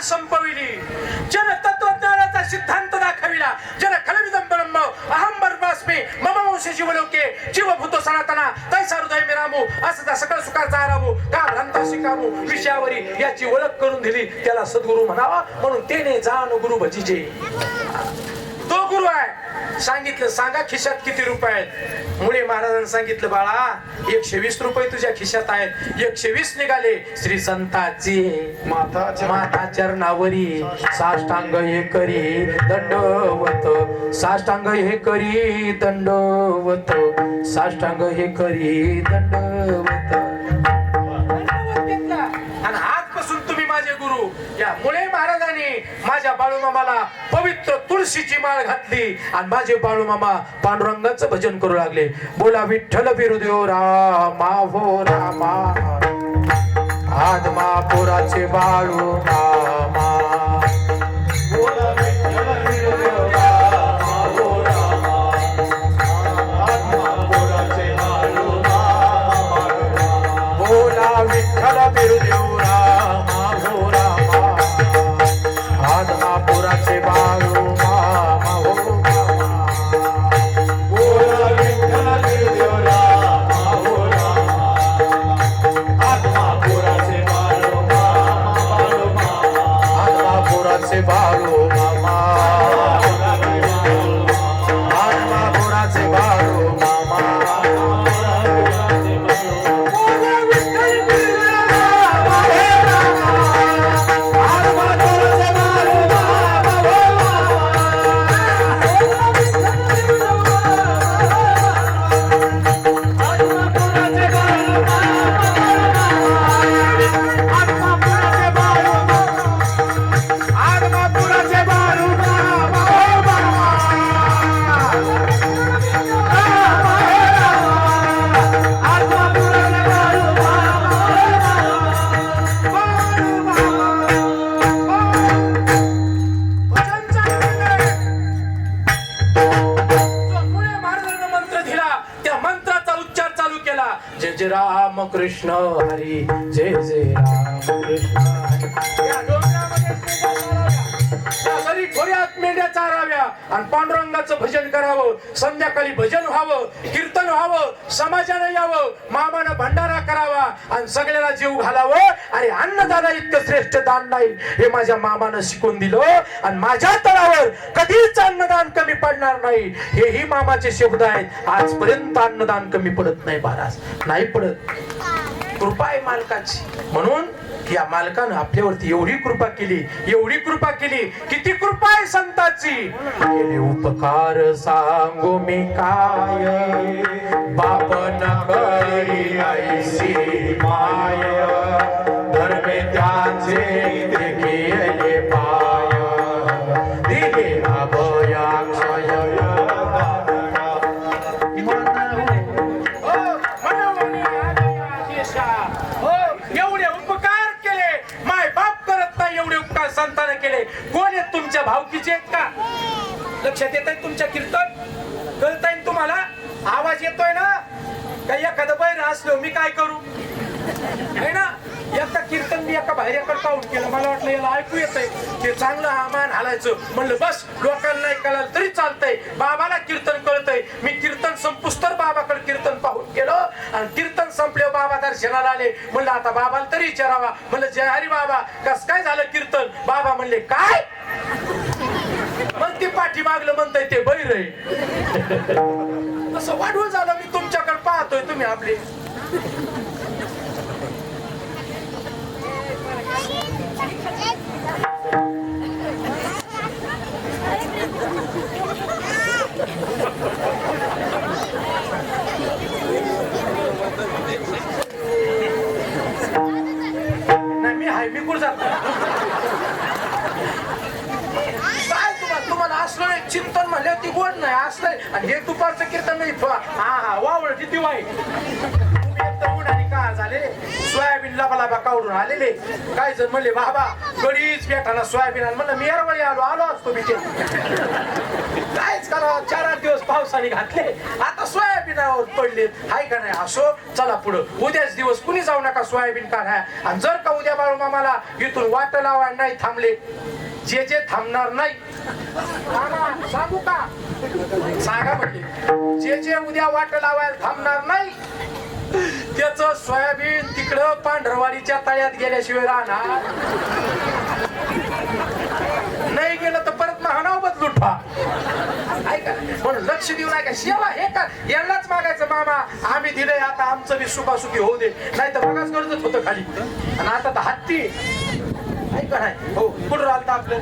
संपविली, जन तत्वज्ञानाचा सिद्धांत दाखविला, जन खलविदं ब्रह्म अहं ब्रह्मास्मि मम वंश जीवलोके जीवभूतो सनातना तैसा हृदय मे रामू, असता सकळ सुखाचा आरामू का भ्रांता शिकामू, विषयावरी याची ओळख करून दिली, त्याला सद्गुरु म्हणावा. म्हणून तेने जाण गुरु भजीचे. तो गुरु आहे. सांगितलं सांगा खिशात किती रुपये आहेत? मुळे महाराजांनी सांगितलं बाळा 120 रुपये तुझ्या खिशात आहेत. 120 निघाले. श्री संताची माता चरणावरी साष्टांग हे करी दंडवत, साष्टांग हे करी दंडवत, साष्टांग हे करी दंडवत. आणि आजपासून तुम्ही माझे गुरु. या मुळे महाराजांनी माझ्या बाळूमामाला पवित्र तुळशीची माळ घातली आणि माझे बाळूमामा पांडुरंगाचं भजन करू लागले. बोला विठ्ठल बिरुदेव रामा हो रामा, आदमापुराचे बाळू मामा. बोला विठ्ठल बिरुदेव रामा हो रामा, आदमापुराचे बाळू मामा. बोला विठ्ठल बिरुदेव रामा हो रामा, आदमापुराचे बाळू मामा हो रामा. बोला विठ्ठल बिरुदेव रामा हो रामा, आदमापुराचे बाळू मामा, आदमापुराचे बाळू मामा, आदमापुराचे बाळू मामा. जय जय राम कृष्ण हरी, जय जय राम कृष्ण हरी. या डोंगरामध्ये घरी खोऱ्यात मेंढ्या चाराव्या आणि पांडुरंगाचं भजन करावं. संध्याकाळी भजन व्हावं, कीर्तन व्हावं, समाजानं यावं, मामानं भंडारा करावा आणि सगळ्याला जीव घालावं. अरे अन्नदाना इतकं श्रेष्ठ दान नाही हे माझ्या मामानं शिकून दिलं आणि माझ्या तळावर कधीच अन्नदान कमी पडणार नाही हेही मामाचे शब्द आहेत. आजपर्यंत अन्नदान कमी पडत नाही महाराज, नाही पडत. कृपा आहे मालकाची. म्हणून या मालकानं आपल्यावरती एवढी कृपा केली, एवढी कृपा केली. किती कृपा आहे संताची. केले उपकार सांगू मी काय, बाप न करी ऐसी माय, धर्मे त्याचे ते केले पाय, दिले अभयाक्षय. एवढे उपकार केले माय बाप करत नाही, एवढे उपकार संतानं केले. कोण आहेत तुमच्या भावकीचे आहेत का? लक्षात येत काही एखादं बैर असलो मी काय करू आहे ना. एकदा कीर्तन मी एका बाहेरकडे पाहून केलं, मला वाटलं याला ऐकू येतंय, ते चांगलं मान हालायचं. म्हणलं बस लोकांना नाही कळालं तरी चालतंय, बाबाला कीर्तन कळतंय. मी कीर्तन संपुस तर बाबाकडे कीर्तन पाहून गेलो आणि कीर्तन संपले बाबा दर्शनाला आले. म्हणलं आता बाबाला तरी विचारावा. म्हणलं जय हरी बाबा कस काय झालं कीर्तन. बाबा म्हणले काय, मग ती पाठीमागलं म्हणताय ते बैर आहे. असं वाढवून झालं. मी तुमच्याकडे पाहतोय, तुम्ही आपले नाही. मी हाय, मी कुठं जातो काय तुम्हाला असलं नाही. चिंतन म्हणले ती गोड नाही असलंय. आणि हे दुपारचं कीर्तन नाही. हा वावळ किती वाईट. उन्हाने का झाले सोयाबीन लबालाबा काढून आलेले. काय जण म्हणले बाबा गडीच बेठाना सोयाबीन. म्हणलं मी यारवळी आलो असतो मी ते कायच करा. 4-8 दिवस पावसाने घातले, आता सोयाबीनावर पडले. हाय का नाही. असो चला पुढं. उद्याच दिवस कुणी जाऊ नका सोयाबीन काढा. आणि जर का उद्या बाळू मामाला इथून वाट लावा नाही थांबले, जे थांबणार नाही सांगू का सांगा म्हटले, जे उद्या वाट लावायला थांबणार नाही त्याच सोयाबीन तिकडं पांढरवाडीच्या तळ्यात गेल्याशिवाय राहणार नाही. गेलं तर परत महानाव बदलून ठेवा. ऐका म्हणून लक्ष देऊ नका. शेवा हे का यांनाच मागायचं मामा आम्ही दिलंय, आता आमचं बी सुखासुखी होऊ दे. नाही तर बघाच गरजच होतं खाली. आणि आता तर हत्ती ऐका नाही. हो कुठं राहतं आपलं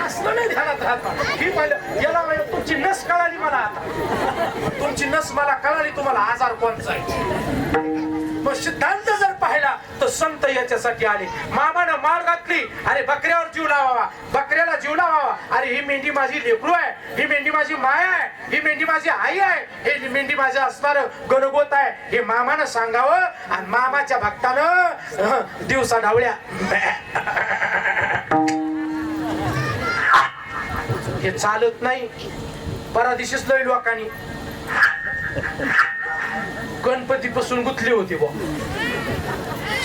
असलं नाही ध्यानात राहत. ही याला तुमची नस कळाली मला. आता तुमची नस मला कळाली. तुम्हाला आजार कोणचा आहे. मग सिद्धांत जर पाहिला तर संत याच्यासाठी आले. मामानं माळ घातली, अरे बकऱ्यावर जीव लावावा, बकऱ्याला जीव लावावा. अरे ही मेंढी माझी लेकरू आहे, ही मेंढी माझी माया आहे, ही मेंढी माझी आई आहे, हे मेंढी माझं असणार गणगोत आहे. हे मामानं सांगावं. आणि मामाच्या भक्तानं दिवसा ढावळ्या हे चालत नाही. परादिशीच लय लोकांनी गणपती पासून गुंतले होते बा.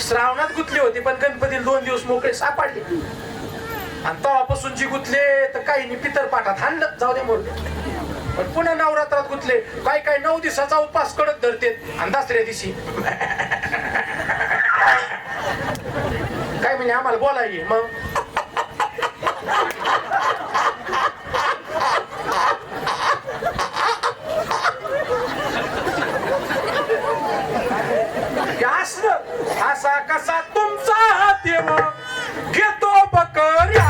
श्रावणात गुंतले होते पण गणपतीला 2 दिवस मोकळे सापडले. आणि तेव्हापासून जी गुंतले तर काही पितर पाठात हाणलं जाऊ दे मोरले. पण पुन्हा नवरात्रात गुंतले. काय 9 दिवसाचा उपास कडक धरते आणि दसऱ्या दिवशी काय म्हणजे आम्हाला बोलाय. मग असा कसा तुमचा देव घेतो बकऱ्या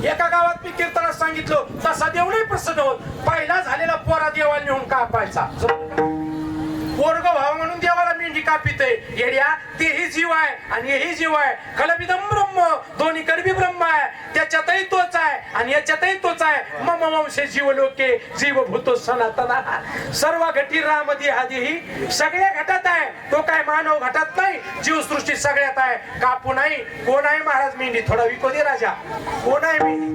एका गावात मी कीर्तनात सांगितलं तसा देव नाही प्रसन्न होत. पहिला झालेला पोरा देवाला नेऊन कापायचा. पोरग व्हावा म्हणून देवाला मेंढी कापितय. येड्या तेही जीव आहे आणि हेही जीव आहे. कलबिदम ब्रह्म दोन्ही कडबी ब्रह्म आहे. त्याच्यातही तोच आहे आणि याच्यातही तोच आहे. मम वंशे जीव लोके जीव भूतो सनातना. सर्व घटी रामदी आधी सगळ्या घटात आहे. तो काय मानव घटात नाही. जीवसृष्टी सगळ्यात आहे. कापू नाही. कोण आहे महाराज मेंढी थोडा विको दे राजा. कोण आहे मेंढी.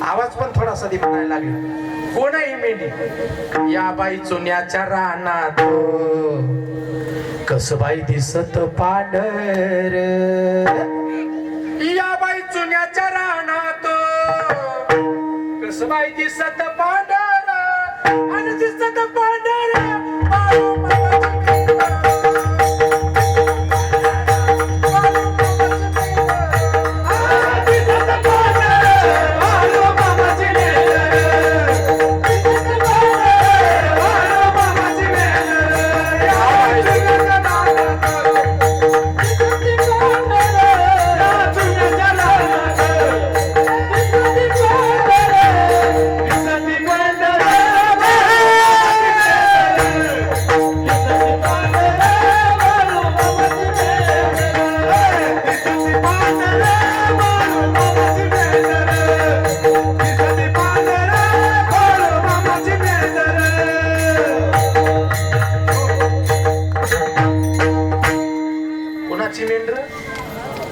आवाज पण थोडासा दे म्हणायला लागला. कोण आहे मेंढी. या बाई चुन्याच्या रानात कस बाई दिसत पांढर. या बाई चुन्याच्या रानात कस बाई दिसत पांढर आणि दिसत पांढर.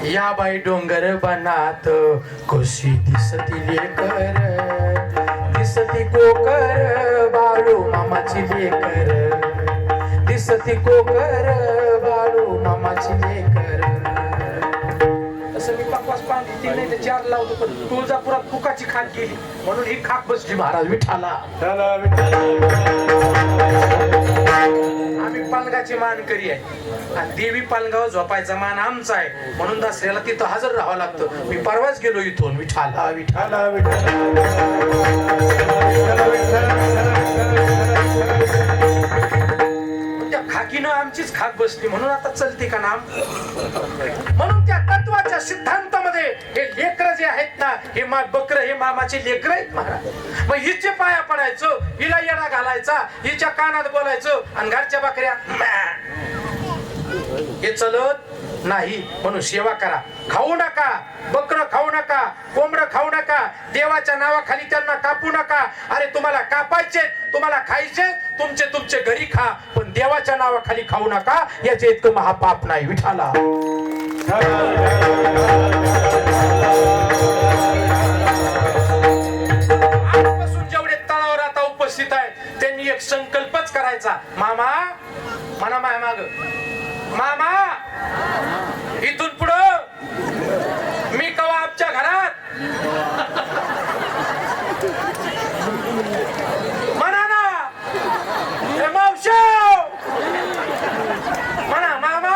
या बाई डोंगर बनात कशी दिसती लेकर, दिसती कोकर बाळू मामाची लेकर, दिसती कोकर बाळू मामाची लेकर. असं मी पाच पाच 3 नाही तर 4 लावतो, पण तुळजापुरात फुकाची खाक गेली म्हणून ही खाक बसली महाराज विठाला. आम्ही पालगाची मान करी आहे आणि देवी पालगावर झोपायचा मान आमचा आहे म्हणून दसऱ्याला तिथं हजर राहावं लागतं. मी परवाच गेलो इथून विठाला विठाला त्या खाकीनं आमचीच खाक बसली म्हणून आता चलते का नाम. म्हणून त्या तत्वाच्या सिद्धांतामध्ये हे लेकर जे आहेत ना, हे बकर हे मामाचे लेकर आहेत महाराज. मग हिचे पाया पडायचं, हिला येडा घालायचा, हिच्या कानात बोलायचं आणि घरच्या बकऱ्या हे चलत नाही. म्हणून सेवा करा, खाऊ नका, बकर खाऊ नका, कोंबड खाऊ नका, देवाच्या नावाखाली त्यांना कापू नका. अरे तुम्हाला कापायचे, तुम्हाला खायचे, तुमचे तुमचे घरी खा, पण देवाच्या नावाखाली खाऊ नका. याचे इतकं महापाप नाही विठाला. आजपासून जेवढे तळावर आता उपस्थित आहेत त्यांनी एक संकल्पच करायचा. मामा म्हणा माय माग, मामा इथून पुढं मी कवा आमच्या घरात म्हणा ना, हे मावशे म्हणा, मामा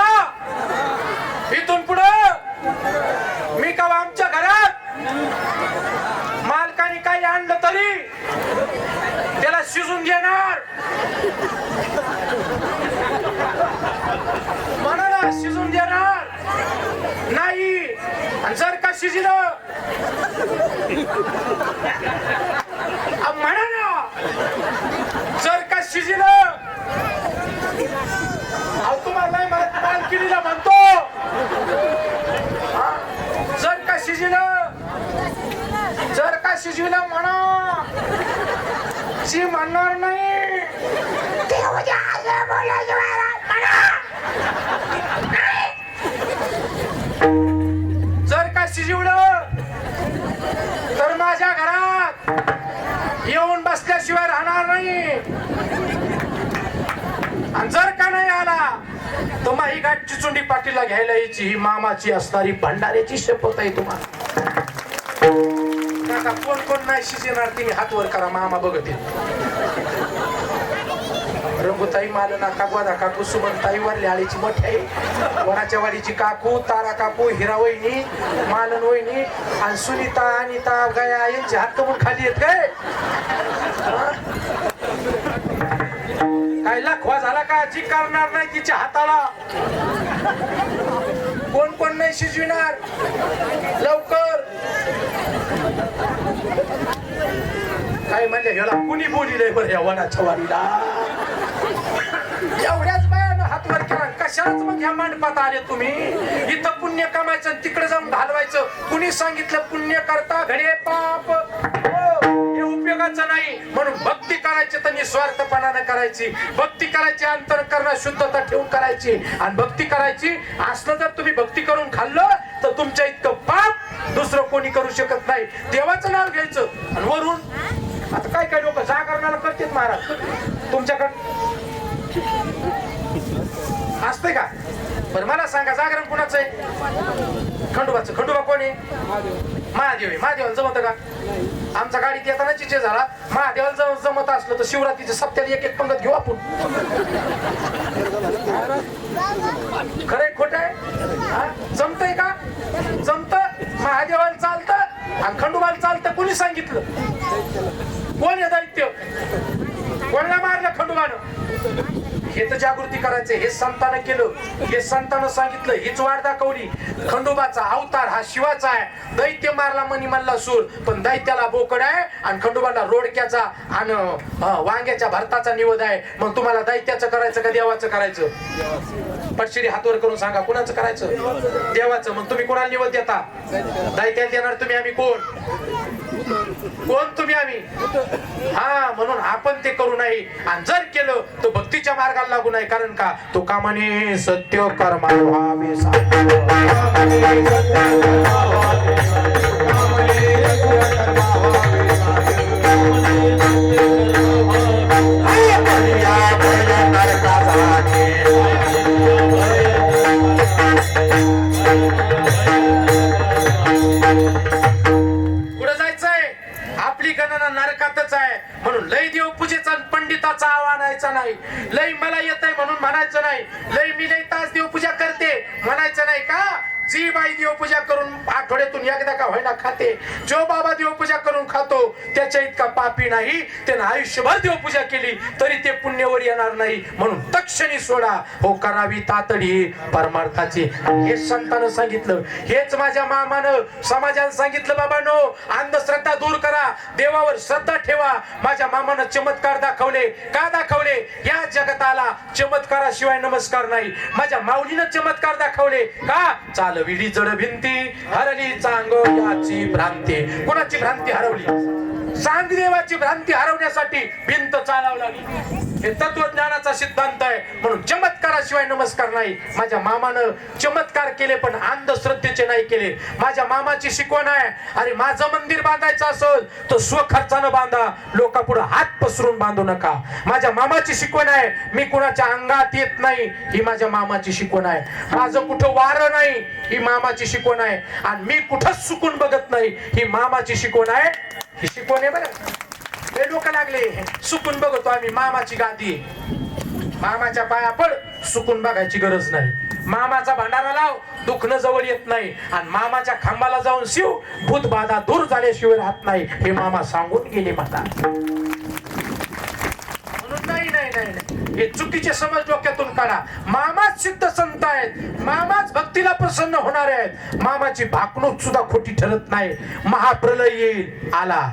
इथून पुढं मी कवा आमच्या घरात मालकाने काही आणलं तरी त्याला शिजून घेणार. म्हणा शिजून देणार नाही. आणि जर का शिजलं म्हणा ना, जर का शिजलं तुम्हाला नाही म्हणत, मालकिनीला म्हणतो. जर का शिजलं, जर का शिजलं म्हणा, शी म्हणणार नाही. जर का शिजवलं तर माझ्या घरात येऊन बसल्याशिवाय राहणार नाही. आणि जर का नाही आला तर मग ही गाठ चिचुंडी पाटीला घ्यायला यायची. ही मामाची असणारी भंडाऱ्याची शपथ आहे तुम्हाला. काका कोण कोण नाही शिजणार तिने हात वर करा, मामा बघतील. रंगुताई, मालना काकू, दादा काकू, सुमनताई, वरली आळीची मोठी, वराच्या वाडीची काकू, तारा काकू, हिरा वहिनी, मालन वहिनी आणि सुनीता, अनिता, गया यांचे हात कमून खाली येत काय. काय लखवा झाला का जी करणार नाही तिच्या हाताला. कोण कोण नाही शिजविणार लवकर. काय म्हणले ह्याला कुणी बोलिलंय बरं या वनाच्या वाडीला. एवढ्याच बायानं हात वर केला, कशालाच मग ह्या मंडपात आले तुम्ही. इथं पुण्य कमायचं तिकडे जाऊन घालवायचं. कुणी सांगितलं पुण्य करता घडे पाप, हे उपयोगाचं नाही. म्हणून भक्ती करायची तर निस्वार्थपणानं करायची. भक्ती करायची अंतःकरणात शुद्धता ठेवून करायची. आणि भक्ती करायची असलं जर तुम्ही भक्ती करून खाल्लं तर तुमच्या इतकं पाप दुसरं कोणी करू शकत नाही. देवाचं नाव घ्यायचं आणि वरून आता काय काय लोक जागरणाला करतात महाराज. तुमच्याकडे असते का? बरं मला सांगा, जागरण कुणाचं आहे? खंडोबाचं. खंडोबा कोण आहे? महादेव आहे. महादेवाला जमत का? आमचा गाडीत येताना चिचे झाला. महादेवाला जमत असलं तर शिवरात्रीच्या सप्त्याला एक एक पंगत घेऊ आपण. खरंय खोट आहे? जमतय का? जमत. महादेवाला चालतं आणि खंडोबाला चालतं. कोणी सांगितलं? कोण आहे दैत्य? कोणाला मारलं खंडोबानं? हे तर जागृती करायचे. हे संतानं केलं, हे संतानं सांगितलं, हीच वाट दाखवली. खंडोबाचा अवतार हा शिवाचा आहे. दैत्य मारला मनी मल्ला सूर, पण दैत्याला बोकड आहे आणि खंडोबाला रोडक्याचा आणि वांग्याच्या भरताचा निवद आहे. मग तुम्हाला दैत्याचं करायचं का देवाचं करायचं? पटशिरी हातवर करून सांगा, कुणाचं करायचं? देवाचं. मग तुम्ही कोणाला निवद देता? दैत्याला देणार तुम्ही. आम्ही कोण? कोण तुम्ही? आम्ही. हा, म्हणून आपण ते करू नये. आणि जर केलं तर भक्तीच्या मार्गाला लागू नये. कारण का? तो कामाने सत्य कर्मा भावे ना नरकातच आहे. म्हणून लय देवपूजेचा आणि पंडिताचा आवानायचा नाही. लय मला येत आहे म्हणून म्हणायचं नाही. लय मी लय तास देवपूजा करते म्हणायचं नाही. का जी बाई देवपूजा करून आठवड्यातून एकदा का होईना खाते, जो बाबा देवपूजा करून खातो त्याच्या इतका पापी नाही. त्यानं आयुष्यभर देवपूजा केली तरी ते पुण्यवर येणार नाही. म्हणून तक्षणी सोडा हो करावी तातडी परमार्थाची. हे संतानं सांगितलं, हेच माझ्या मामानं समाजानं सांगितलं. बाबांनो, अंधश्रद्धा दूर करा, देवावर श्रद्धा ठेवा. माझ्या मामानं चमत्कार दाखवले. का दाखवले? या जगताला चमत्काराशिवाय नमस्कार नाही. माझ्या माऊलीनं चमत्कार दाखवले. का? चालविली जड भिंती हरली चांगोयाची भ्रांती. कोणाची भ्रांती हरवली? चांगदेवाची भ्रांती हरवण्यासाठी भिंत चालावं लागली. हे तत्वज्ञानाचा सिद्धांत आहे. म्हणून चमत्काराशिवाय नमस्कार नाही. माझ्या मामानं चमत्कार केले पण अंधश्रद्धेचे नाही केले. माझ्या मामाची शिकवण आहे, अरे माझं मंदिर बांधायचं असेल तर स्वखर्चानं बांधा, लोकांपुढे हात पसरून बांधू नका. माझ्या मामाची शिकवण आहे, मी कुणाच्या अंगात येत नाही, ही माझ्या मामाची शिकवण आहे. माझं कुठं वारं नाही, ही मामाची शिकवण आहे. आणि मी कुठंच चुकून बघत नाही, ही मामाची शिकवण आहे. ही शिकवण आहे बरं. हे लोक लागले सुकून बघतो आम्ही, मामाची गादी. मामाच्या पाया पड, सुकून बघायची गरज नाही. मामाचा भांडारा लाव, दुखणं जवळ येत नाही. आणि मामाच्या खांबाला जाऊन शिव, भूत बाधा दूर झाल्याशिवाय राहत नाही, हे मामा सांगून गेले मला. म्हणून नाही नाही नाही नाही, हे चुकीचे समज डोक्यातून काढा. मामाच सिद्ध संत आहेत, मामाच भक्तीला प्रसन्न होणारे आहेत. मामाची भाकणूक सुद्धा खोटी ठरत नाही. महाप्रलय येईल, आला.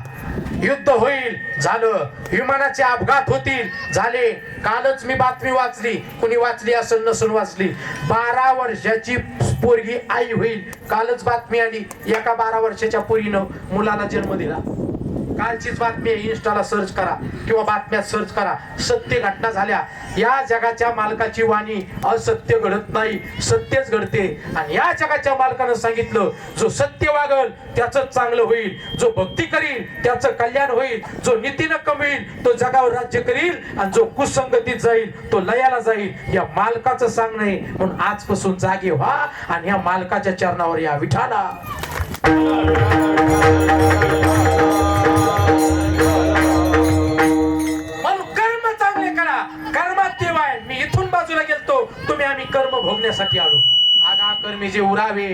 युद्ध होईल, झालं. विमानाचे अपघात होतील, झाले. कालच मी बातमी वाचली, कुणी वाचली असेल नसून वाचली, 12 वर्षाची पोरगी आई होईल. कालच बातमी आली, एका 12 वर्षाच्या पोरीनं मुलाला जन्म दिला. कालचीच बातमी आहे. इंस्टाला सर्च करा किंवा बातम्यात सर्च करा, सत्य घटना झाल्या. या जगाच्या मालकाची वाणी असत्य घडत नाही, सत्यच घडते. आणि या जगाच्या मालकानं सांगितलं, जो सत्य वागल त्याच चांगलं होईल, जो भक्ती करील त्याचं कल्याण होईल, जो नीतीनं कमवील तो जगावर राज्य करील, आणि जो कुसंगतीत जाईल तो लयाला जाईल. या मालकाचं सांगणं आहे. म्हणून आजपासून जागे व्हा आणि या मालकाच्या चरणावर या विठाला. कर्मात देव आहे. मी इथून बाजूला गेलतो, तुम्ही आम्ही कर्म भोगण्यासाठी आलो. आगा कर्मी जे उरावे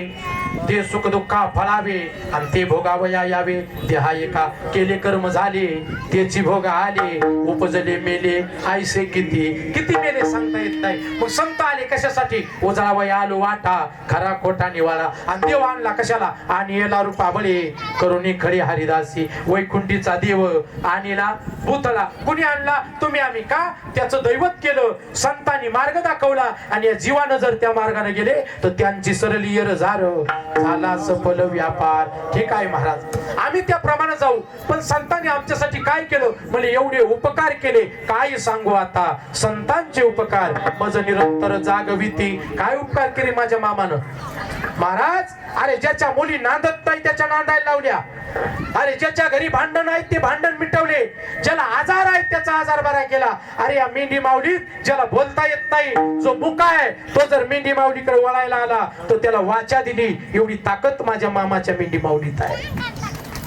ते सुख दुःखा फळावे, आणि ते भोगावया यावे. ते हा एका केले कर्म झाले, त्याची भोग आले. उपजले मेले आयसे किती किती मेले सांगता येत नाही. मग संत आले कशासाठी? उजाळावया आलो वाटा, खरा खोटा निवारा. आणि देव आणला कशाला? आणि येला रूपा बळे करुणी खडे हरिदासी. वैकुंठीचा देव आणला भूतला. कुणी आणला? तुम्ही आम्ही. का? त्याचं दैवत केलं, संतांनी मार्ग दाखवला. आणि या जीवानं जर त्या मार्गाने गेले तर त्यांची सरली यर झाला सफल व्यापार. ठीक आहे महाराज, आम्ही त्याप्रमाणे जाऊ. पण संतांनी आमच्यासाठी काय केलं? म्हणजे एवढे उपकार केले, काय सांगू आता. संतांचे उपकार मज निरंतर जागविती. काय उपकार केले माझ्या मामानं? महाराज, अरे ज्याच्या मुली नांदत नाही त्याच्या नांदायला लावल्या. अरे ज्याच्या घरी भांडण आहेत ते भांडण मिटवले. ज्याला आजार आहे त्याचा आजार बरा केला. अरे या मेंढी माऊलीत ज्याला बोलता येत नाही, जो मुका आहे तो जर मेंढी माऊलीकडे वळायला आला तर त्याला वाचा दिली. एवढी ताकद माझ्या मामाच्या मेंढी माऊलीत आहे.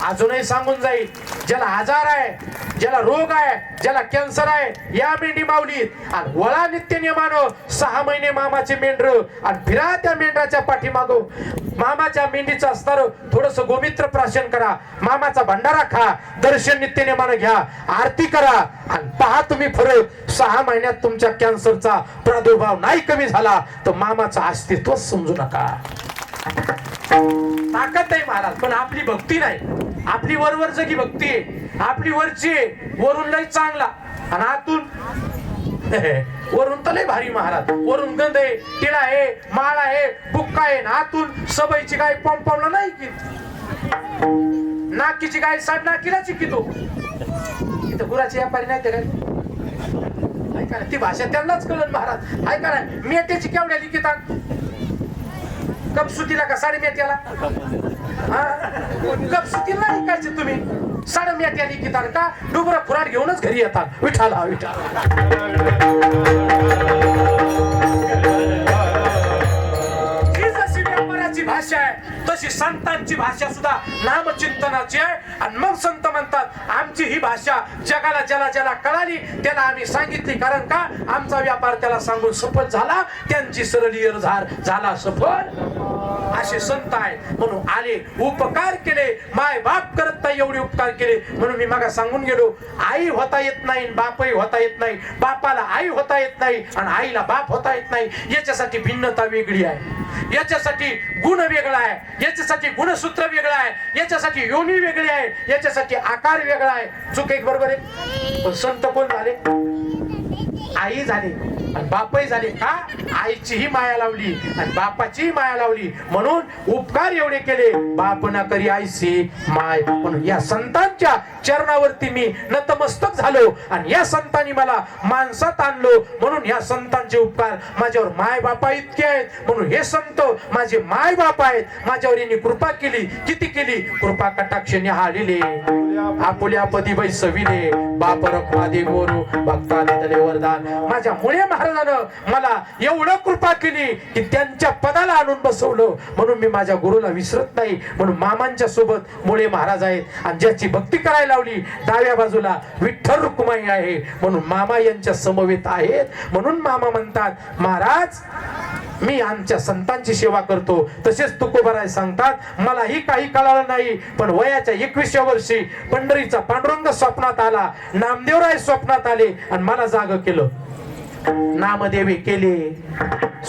अजूनही सांगून जाईल, ज्याला आजार आहे, ज्याला रोग आहे, ज्याला कॅन्सर आहे, या मेंढी माऊलीत. आणि वळा नित्य नियमानं 6 महिने मामाचे मेंढर, आणि फिरा त्या मेंढराच्या पाठीमाग. मामाच्या मेंढीचं असणार थोडस गोमित्र प्राशन करा, मामाचा भंडारा खा, दर्शन नित्य नियमानं घ्या, आरती करा, आणि पहा तुम्ही फरक. 6 महिन्यात तुमच्या कॅन्सरचा प्रादुर्भाव नाही कमी झाला तर मामाचं अस्तित्व समजू नका. ताकद आहे महाराज, पण आपली भक्ती नाही. आपली वरवर जगी भक्ती आहे. आपली वरची आहे, वरून लय चांगला आणि आतून वरून तर लय भारी महाराज. वरून गंध आहे, टिळा आहे, माळ आहे, बुक्का आहे, आतून सबईची गाय पॉमपॉमला नाही की नाकीची गाय साड नाकीलाची की तो इथं गुराची व्यापारी नाही ते काय ऐका ती भाषा त्यांनाच कळलं महाराज. ऐका ना, मेट्याची केवढ्या लिखितात? कपसुतीला का साडे मेट्याला? कपसुतीला नाही ऐकायचे तुम्ही, साडे मेट्या लिखितात का? डुबरा खुराड घेऊनच घरी येतात. विठाला विठाला. जी जशी व्यापाराची भाषा आहे तशी संतांची भाषा सुद्धा नामचिंतनाची आहे. आणि मग संत म्हणतात आमची ही भाषा जगाला ज्याला ज्याला कळाली त्याला आम्ही सांगितली, कारण का आमचा व्यापार त्याला सांगून सफल झाला, त्यांची सरळी झाला सफल. असे संत आहेत म्हणून आले, उपकार केले, माय बाप करत नाही एवढे उपकार केले. म्हणून मी मागा सांगून गेलो, आई होता येत नाही, बापही होता येत नाही, बापाला आई होता येत नाही आणि आईला बाप होता येत नाही. याच्यासाठी भिन्नता वेगळी आहे, याच्यासाठी गुण वेगळा आहे, याच्यासाठी गुणसूत्र वेगळं आहे, याच्यासाठी योनी वेगळी आहे, याच्यासाठी आकार वेगळा आहे. चूक एक बरोबर आहे. पण संत कोण झाले? आई झाली आणि बापही झाले. का? आईचीही माया लावली आणि बापाचीही माया लावली, म्हणून उपकार एवढे केले. बाप ना करी आईची माय. म्हणून या संतांच्या चरणावरती मी नतमस्तक झालो आणि या संतांनी मला माणसात आणलो. म्हणून या संतांचे उपकार माझ्यावर माय बापा इतके आहेत. म्हणून हे संत माझे माय बाप आहेत. माझ्यावर यांनी कृपा केली. किती केली? कृपा कटाक्ष निहाळिले, आपुल्या पदी बैसविले, बाप रखवा दे गोरू भक्ता दिले वरदान. माझ्या मुळे महाराजानं मला एवढं कृपा केली की त्यांच्या पदाला आणून बसवलं. म्हणून मी माझ्या गुरुला विसरत नाही. म्हणून मामांच्या सोबत मुळे महाराज आहेत आणि ज्याची भक्ती करायला लावली डाव्या बाजूला विठ्ठल रुक्माई आहे, म्हणून मामा यांच्या समवेत आहेत. म्हणून मामा म्हणतात महाराज मी आमच्या संतांची सेवा करतो. तसेच तुकोबाराय सांगतात मलाही काही कळालं नाही, पण वयाच्या 21व्या वर्षी पंढरीचा पांडुरंग स्वप्नात आला, नामदेवराय स्वप्नात आले आणि मला जाग केलं. नामदेवे केले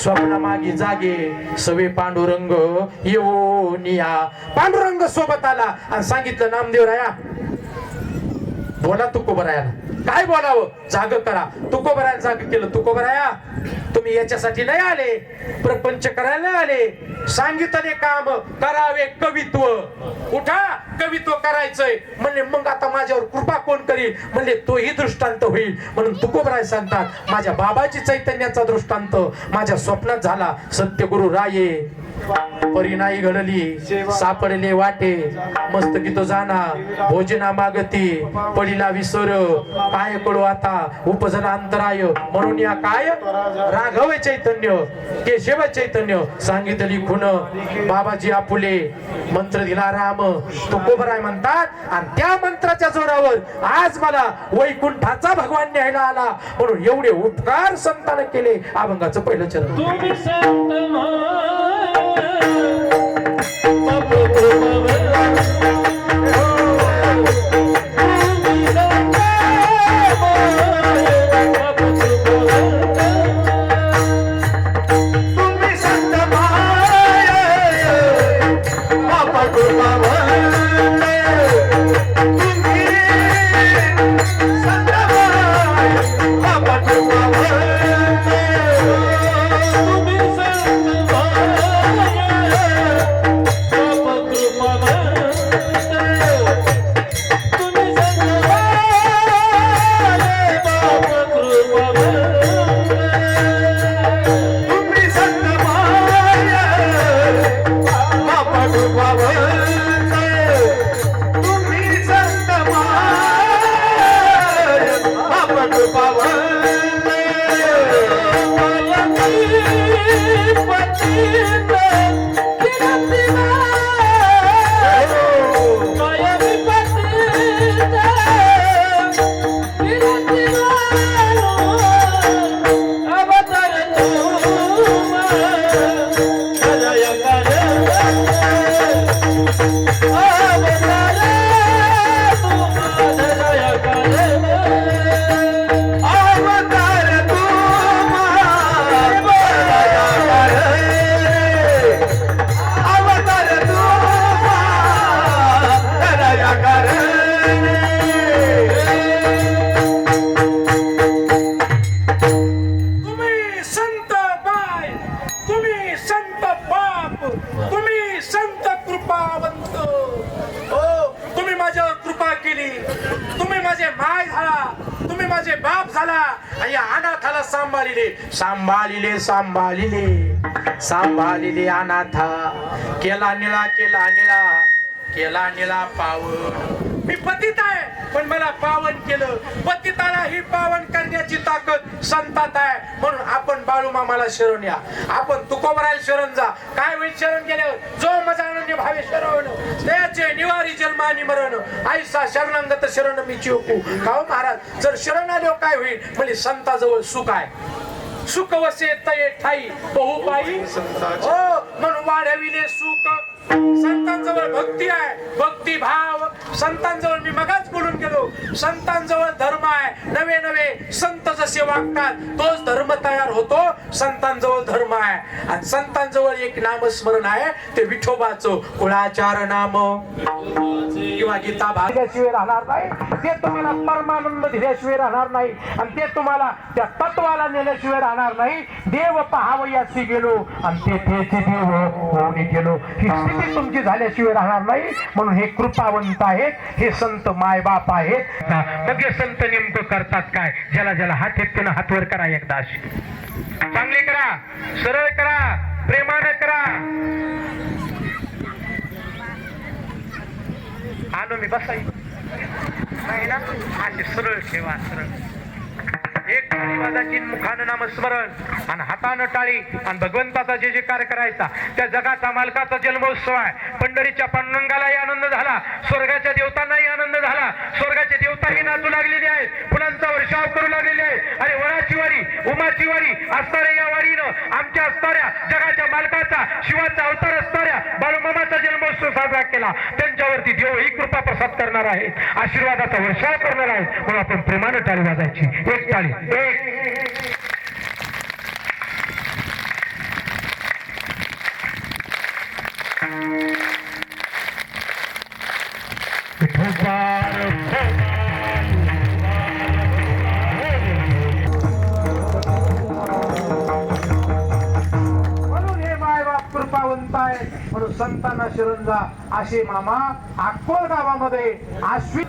स्वप्न मागी जागे, सवे पांडुरंग येऊनिया. पांडुरंग सोबत आला आणि सांगितलं नामदेवराया बोला तुकोबरायाला. काय बोलावं? जाग करा. तुकोबराया जाग केलं. तुकोबराया तुम्ही याच्यासाठी नाही आले, प्रपंच करायला नाही आले, सांगितले काम करावे कवित्व. उठा कवित्व करायचंय म्हणले. मग आता माझ्यावर कृपा कोण करील? म्हणले तोही दृष्टांत होईल. म्हणून तुकोबराय सांगतात माझ्या बाबाची चैतन्याचा दृष्टांत माझ्या स्वप्नात झाला. सत्यगुरु राये परिणाई घडली, सापडले वाटे मस्तकी तो जाना, भोजना मागती पडिला विसर, काय कळू आता उपजला अंतराय. म्हणून या काय राघव चैतन्य केशव चैतन्य सांगितली खुन, बाबाजी आपुले मंत्र दिला राम. तुकोबराय म्हणतात आणि त्या मंत्राच्या जोरावर आज मला वैकुंठाचा भगवान न्यायला आला. म्हणून एवढे उपकार संतान केले. अभंगाचं पहिलं चरण. तुम्ही संत सांभाळिले सांभाळिले सांभाळिले अनाथा, केला निळा केला निळा केला निळा पावन. मी पतित आहे पण मला पावन केलं. पतितालाही पावन करण्याची ताकद संतात आहे. म्हणून आपण बाळू मामाला शरण या. आपण तुकोबराला शरण जा. काय होईल शरण गेल्यावर? जो मजानन्य भावे शरण त्याचे निवारी जन्मानी मरण आईसा शरणांगत शरण मी चिवकू. काहो महाराज, जर शरण आलो काय होईल? म्हणजे संताजवळ सुख आहे. सुख वसे तये ठाई बहुपाई हो, म्हणून वाढविले सुख. संतांजवळ भक्ती आहे, भक्ती भाव. संतांजवळ मी मगाच बोलून गेलो, संतांजवळ धर्म आहे. नवे नवे संत जसे वागतात तोच धर्म तयार होतो. संतांजवळ धर्म आहे आणि संतांजवळ एक नामस्मरण आहे, ते विठोबाचं कुळाचार नाम किंवा गीता भाग दिल्याशिवाय राहणार नाही. ते तुम्हाला परमानंद दिल्याशिवाय राहणार नाही आणि ते तुम्हाला त्या तत्वाला नेल्याशिवाय राहणार नाही. देव पहावयासी गेलो आणि ते तेथे देव होऊन गेलो. ही स्थिती तुमची झाल्याशिवाय राहणार नाही. म्हणून हे कृपावंत आहेत, हे संत मायबाप आहेत. मग हे संत नेमकं करतात काय? ज्याला ज्याला हात येत त्यानं हातवर करा. एकदा अशी चांगले करा, सरळ करा, प्रेमानं करा. आलो मी बसाई नाही ना, असे सरळ ठेवा. सरळ एक टाळी वाजायची, मुखानं नामस्मरण आणि हातानं टाळी आणि भगवंताचा जे जे कार्य करायचा. त्या जगाचा मालकाचा जन्मोत्सव आहे. पंढरीच्या पांडुरंगालाही आनंद झाला, स्वर्गाच्या देवतांनाही आनंद झाला. स्वर्गाचे देवताही नाचू लागलेले आहेत, फुलांचा वर्षाव करू लागलेले आहेत. अरे वराची वारी, उमाची वारी असणाऱ्या या वारीनं आमच्या असणाऱ्या जगाच्या मालकाचा, शिवाचा अवतार असणाऱ्या बाळूमामाचा जन्मोत्सव साजरा केला. त्यांच्यावरती देव ही कृपा प्रसाद करणार आहेत, आशीर्वादाचा वर्षाव करणार आहेत. म्हणून आपण प्रेमानं टाळी वाजायची. एक टाळी, एक. म्हणून हे मायबाप कृपावंत आहे. म्हणून संतांना शरण जा. असे मामा अक्कोळ गावामध्ये आश्वित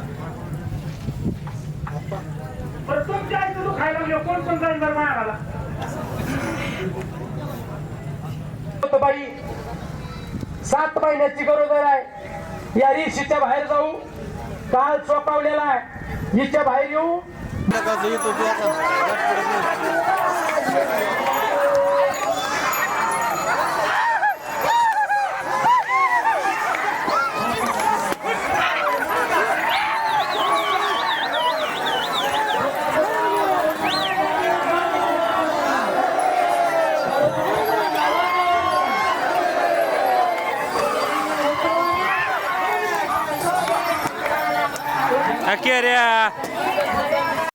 तुमच्या आईचं तू खायला लागलो. कोण कोण जाईल बरं मायाला? बाई 7 महिन्याची गरोदर आहे. या ऋषीच्या बाहेर जाऊ, काल सोपावलेला आहे. हिच्या बाहेर येऊ. अखेर